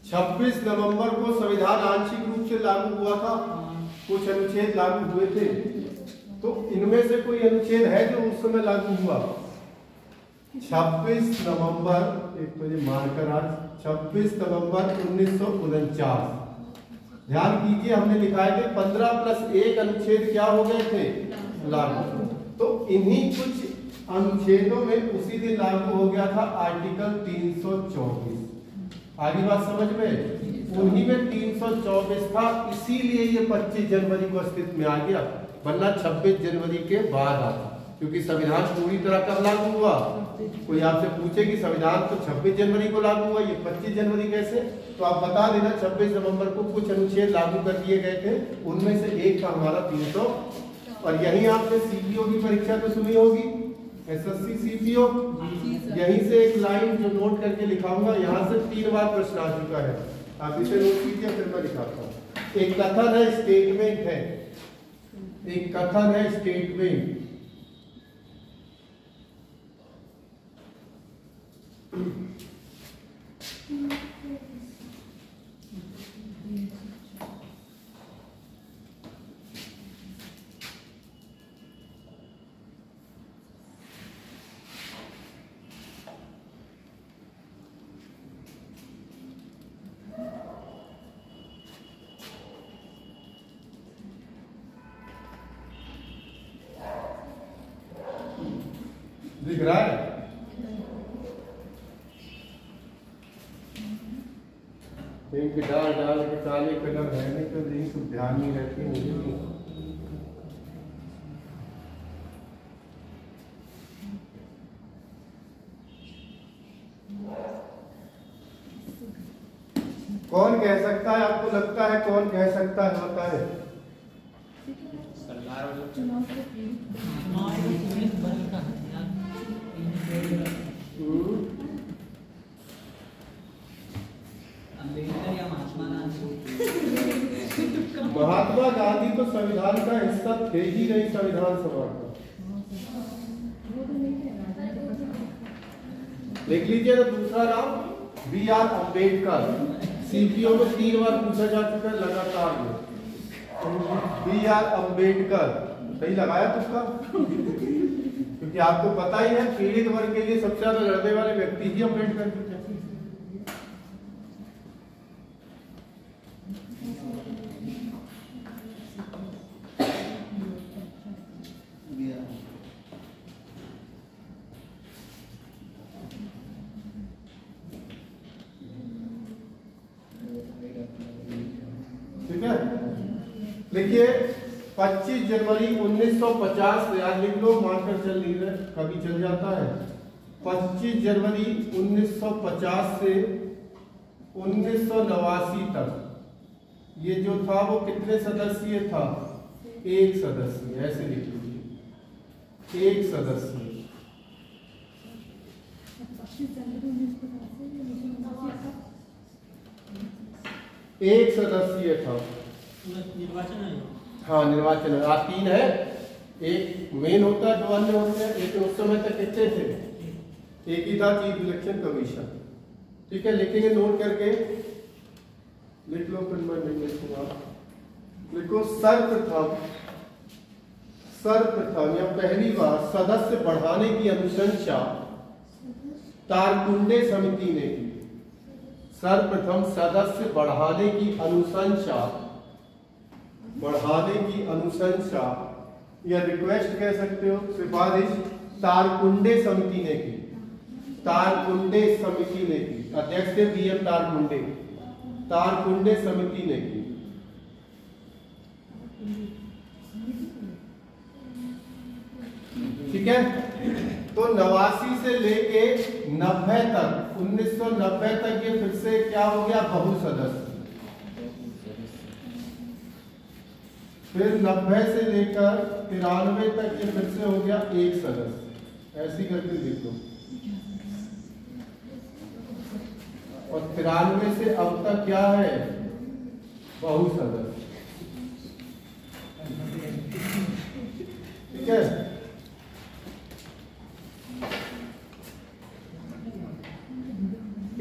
26 नवंबर को संविधान आंशिक रूप से लागू हुआ था, कुछ अनुच्छेद लागू हुए थे। तो इनमें से कोई अनुच्छेद है जो उस समय लागू हुआ? 26 नवंबर, एक मुझे मानकर आज 26 नवंबर 1949। ध्यान कीजिए, हमने लिखाए थे 15 + 1 अनुच्छेद क्या हो गए थे? लागू। तो इन्हीं कुछ अनुच्छेदों में उसी दिन लागू हो गया था आर्टिकल 324। आगे बात समझ में? उन्हीं में 324 था, इसीलिए ये 25 जनवरी को अस्तित्व में आ गया, वरना 26 जनवरी के बाद आता। क्योंकि संविधान पूरी तरह कब लागू हुआ? कोई आपसे पूछे कि संविधान तो 26 जनवरी को लागू हुआ, ये 25 जनवरी कैसे? तो आप बता देना 26 नवंबर को कुछ अनुच्छेद लागू कर दिए गए थे, उनमें से एक था हमारा 300। और यही आपने सीपीओ की परीक्षा तो सुनी होगी, एसएससी सीपीओ। यहीं से एक लाइन जो नोट करके लिखाऊंगा, यहाँ से 3 बार प्रश्न आ चुका है, आप इसे नोट कीजिए, फिर मैं लिखाता हूँ। एक कथन है, स्टेटमेंट है, एक कथन है, स्टेटमेंट। दिख रहा है? इंक डाल डाल के काले कलर रहने तो नहीं, तो ध्यान नहीं रखती मुझे। कौन कह सकता है? आपको लगता है कौन कह सकता है? बताए। महात्मा गांधी तो संविधान का हिस्सा थे ही नहीं, संविधान सभा का। लिख लीजिए ना दूसरा नाम बी आर अम्बेडकर। सीपीओ में 3 बार पूछा जा चुका है लगातार में। बी आर अम्बेडकर सही लगाया तुमका? क्योंकि आपको पता ही है पीड़ित वर्ग के लिए सबसे ज्यादा लड़ने वाले व्यक्ति ही अम्बेडकर थे। ठीक है, देखिए 25 जनवरी 1950 से आज लिख लो, मार्कर चल नहीं रहा, कभी चल जाता है। 25 जनवरी 1950 से 1989 तक ये जो था वो कितने सदस्यीय था? 1 सदस्यीय। ऐसे लिख लीजिए 1 सदस्यीय। 1 सदस्यीय था।
निर्वाचन आयोग।
हाँ निर्वाचन आयोग। आज 3 है, एक मेन होता है, 2 अन्य होते हैं। एक उस समय तक कितने थे? एक ही था, चीफ इलेक्शन कमीशन। ठीक है, लिखेंगे नोट करके, लिख लो, फिर मैं नहीं लिखूंगा। लिखो सर्वप्रथम या पहली बार सदस्य बढ़ाने की अनुशंसा तारकुंडे समिति ने की। सर्वप्रथम सदस्य बढ़ाने की अनुशंसा या रिक्वेस्ट कह सकते हो, सिफारिश तारकुंडे समिति ने की। तारकुंडे समिति ने की, अध्यक्ष थे बीएम तारकुंडे। तारकुंडे समिति ने की। ठीक है, तो 89 से लेके 90 तक, 1990 तक ये फिर से क्या हो गया? बहुसदस्य। फिर 90 से लेकर 93 तक ये फिर से हो गया 1 सदस्य। ऐसी करके लिख लो। और 93 से अब तक क्या है? बहुसदस्य। ठीक है,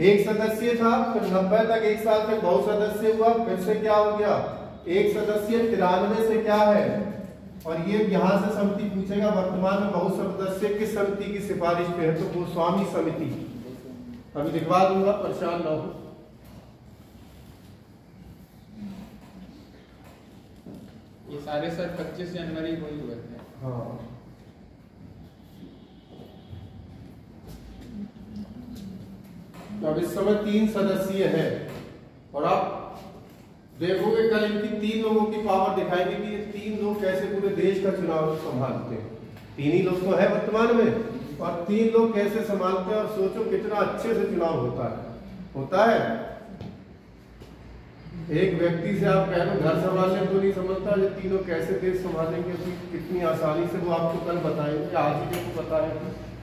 एक सदस्य था, फिर 90 तक 1 साल तक बहुसदस्य हुआ, फिर से क्या हो गया? 1 सदस्य। 93 से क्या है? और ये यहां से समिति पूछेगा वर्तमान में बहुसदस्य किस समिति की सिफारिश पे है, तो गोस्वामी समिति। अभी दिखवा दूंगा, परेशान ना हो।
ये सारे सर 25 जनवरी को ही हुए थे।
हाँ, अब इस समय 3 सदस्यीय है और आप देखोगे कल इनकी 3 लोगों की पावर दिखाएंगे कि ये 3 लोग कैसे पूरे देश का चुनाव संभालते हैं। 3 ही लोग तो है वर्तमान में, और 3 लोग कैसे संभालते हैं। और सोचो कितना अच्छे से चुनाव होता है। एक व्यक्ति से आप कह लो घर संभालने को नहीं समझता, ये तीनों कैसे देश संभालेंगे कितनी आसानी से, वो आपको कल बताएंगे। आज ही को पता है,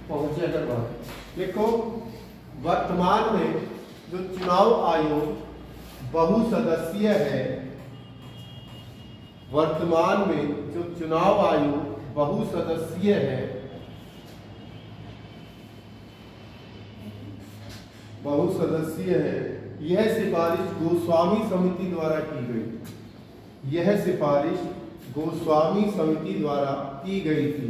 पहुंचे अगर वहां। देखो वर्तमान में जो चुनाव आयोग बहुसदस्यीय है, वर्तमान में जो चुनाव आयोग बहुसदस्यीय है, यह सिफारिश गोस्वामी समिति द्वारा की गई। यह सिफारिश गोस्वामी समिति द्वारा की गई थी।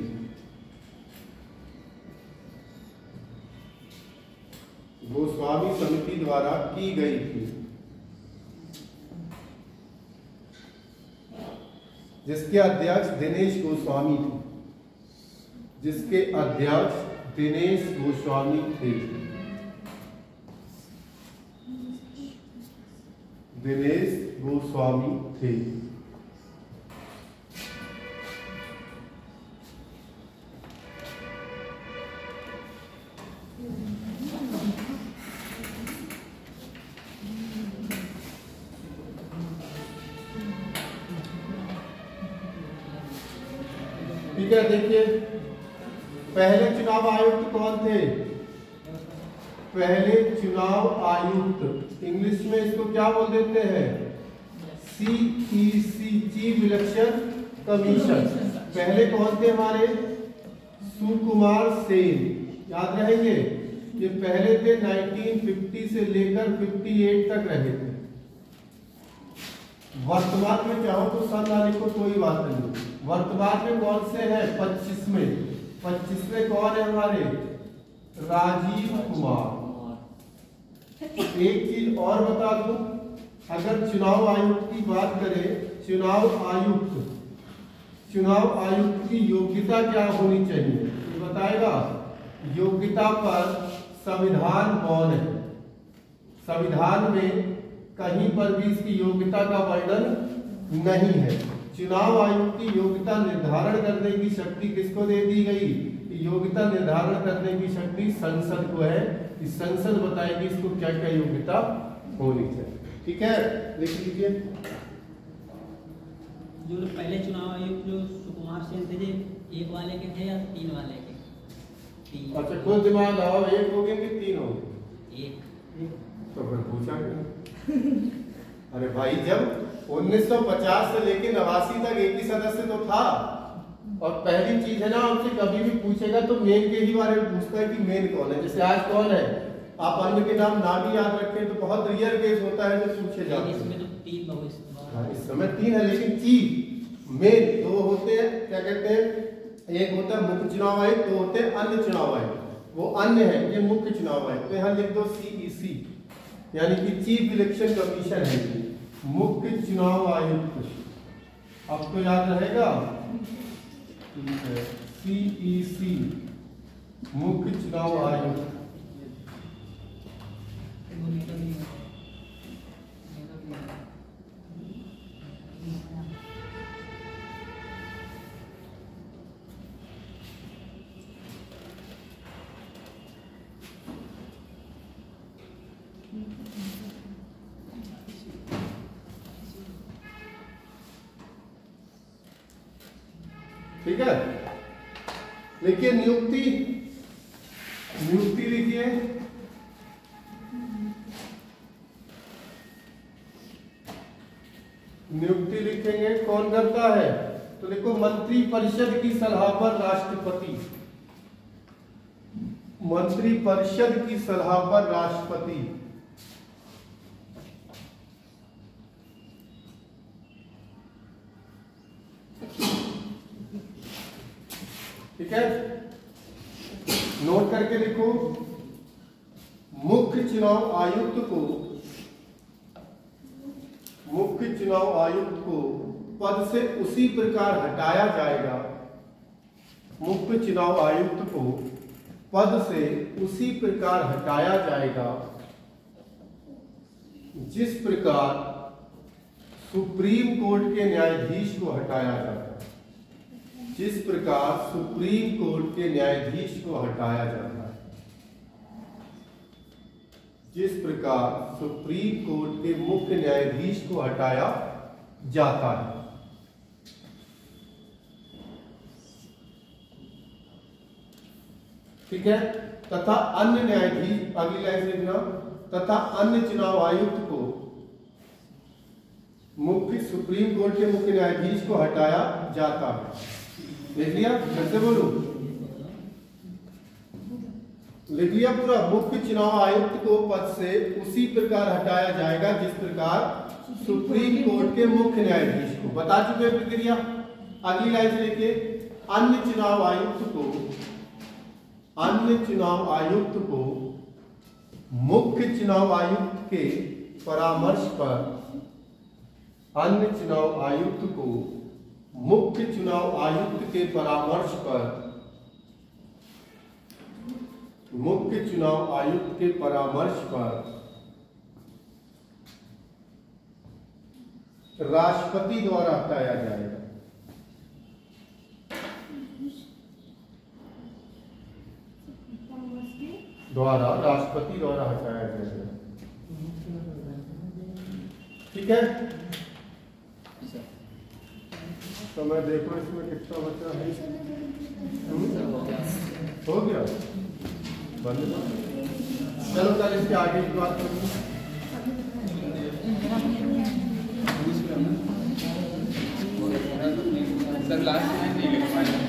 गोस्वामी समिति द्वारा की गई थी, जिसके अध्यक्ष दिनेश गोस्वामी थे। जिसके अध्यक्ष दिनेश गोस्वामी थे। दिनेश गोस्वामी थे। ठीक है, देखिए पहले चुनाव आयुक्त कौन थे? पहले चुनाव आयुक्त, इंग्लिश में इसको क्या बोल देते हैं? CEC, chief election commission. पहले कौन थे हमारे? सुकुमार सेन, याद रहेंगे। ये पहले थे 1950 से लेकर 58 तक रहे थे। वर्तमान में चाहो तो सन ना लिखो कोई बात नहीं। वर्तमान में कौन से हैं? 25वें कौन है हमारे? राजीव कुमार। एक चीज और बता दूं, अगर चुनाव आयुक्त की बात करें, चुनाव आयुक्त की योग्यता क्या होनी चाहिए ये बताएगा। योग्यता पर संविधान मौन है। संविधान में कहीं पर भी इसकी योग्यता का वर्णन नहीं है। चुनाव आयोग की योग्यता निर्धारण करने की शक्ति किसको दे दी गई? योग्यता निर्धारण करने की शक्ति संसद को है। इस संसद बताएगी इसको क्या क्या योग्यता होनी चाहिए। ठीक है, लिख लीजिए।
जो लोग पहले चुनाव आयुक्त जो सुकुमार सेन थे, 1 वाले के थे या 3 वाले के? 3।
अच्छा, कोई दिमाग लगाओ, 1 हो गए कि 3 हो गए?
1।
तो फिर पूछा क्यों? अरे भाई, जब 1950 से लेकर 89 तक एक ही सदस्य तो था। और पहली चीज है ना, हमसे कभी भी पूछेगा तो मेन के ही बारे में पूछता है कि मेन कौन है। जैसे आज कौन है, आप अन्य के नाम ना भी याद रखें तो बहुत रेयर केस होता है जो पूछे जाते हैं।
इसमें तो 3 बहु
इस समय 3 है, लेकिन चीफ मेन 2 होते हैं। क्या कहते हैं? एक होता है मुख्य चुनाव आयुक्त, 2 होते हैं अन्य चुनाव आयुक्त। वो अन्य है, ये मुख्य चुनाव आयुक्त। यहाँ लिख दो CEC, यानी कि चीफ इलेक्शन कमीशन है, मुख्य चुनाव आयुक्त। आपको याद रहेगा? ठीक है, CEC मुख्य चुनाव आयुक्त। ठीक है, लिखिए नियुक्ति। नियुक्ति लिखिए। नियुक्ति लिखेंगे, कौन करता है? तो देखो, मंत्री परिषद की सलाह पर राष्ट्रपति। मंत्री परिषद की सलाह पर राष्ट्रपति। ठीक है, नोट करके लिखो। मुख्य चुनाव आयुक्त को पद से उसी प्रकार हटाया जाएगा। मुख्य चुनाव आयुक्त को पद से उसी प्रकार हटाया जाएगा जिस प्रकार सुप्रीम कोर्ट के न्यायाधीश को हटाया जाता है। जिस प्रकार सुप्रीम कोर्ट के न्यायाधीश को हटाया जाता है। जिस प्रकार सुप्रीम कोर्ट के मुख्य न्यायाधीश को हटाया जाता है। ठीक है, तथा अन्य न्यायाधीश, अगली लाइन लिखना, तथा अन्य चुनाव आयुक्त को सुप्रीम कोर्ट के मुख्य न्यायाधीश को हटाया जाता है। लिख लिया? फिर से बोलूं, लिख लिया पूरा? मुख्य चुनाव आयुक्त को पद से उसी प्रकार हटाया जाएगा जिस प्रकार सुप्रीम कोर्ट के मुख्य न्यायाधीश को। बता चुके प्रक्रिया। अगली लाइन से लेके, अन्य चुनाव आयुक्त को मुख्य चुनाव आयुक्त के परामर्श पर, अन्य चुनाव आयुक्त को मुख्य चुनाव आयुक्त के परामर्श पर, मुख्य चुनाव आयुक्त के परामर्श पर राष्ट्रपति द्वारा हटाया जाएगा। राष्ट्रपति द्वारा हटाया जाएगा। ठीक है, तो मैं देखो इसमें कितना बचा है। हो गया, बंद। चलो कल इसके आगे की बात करूँ।
सर लास्ट में नहीं लिख पाए।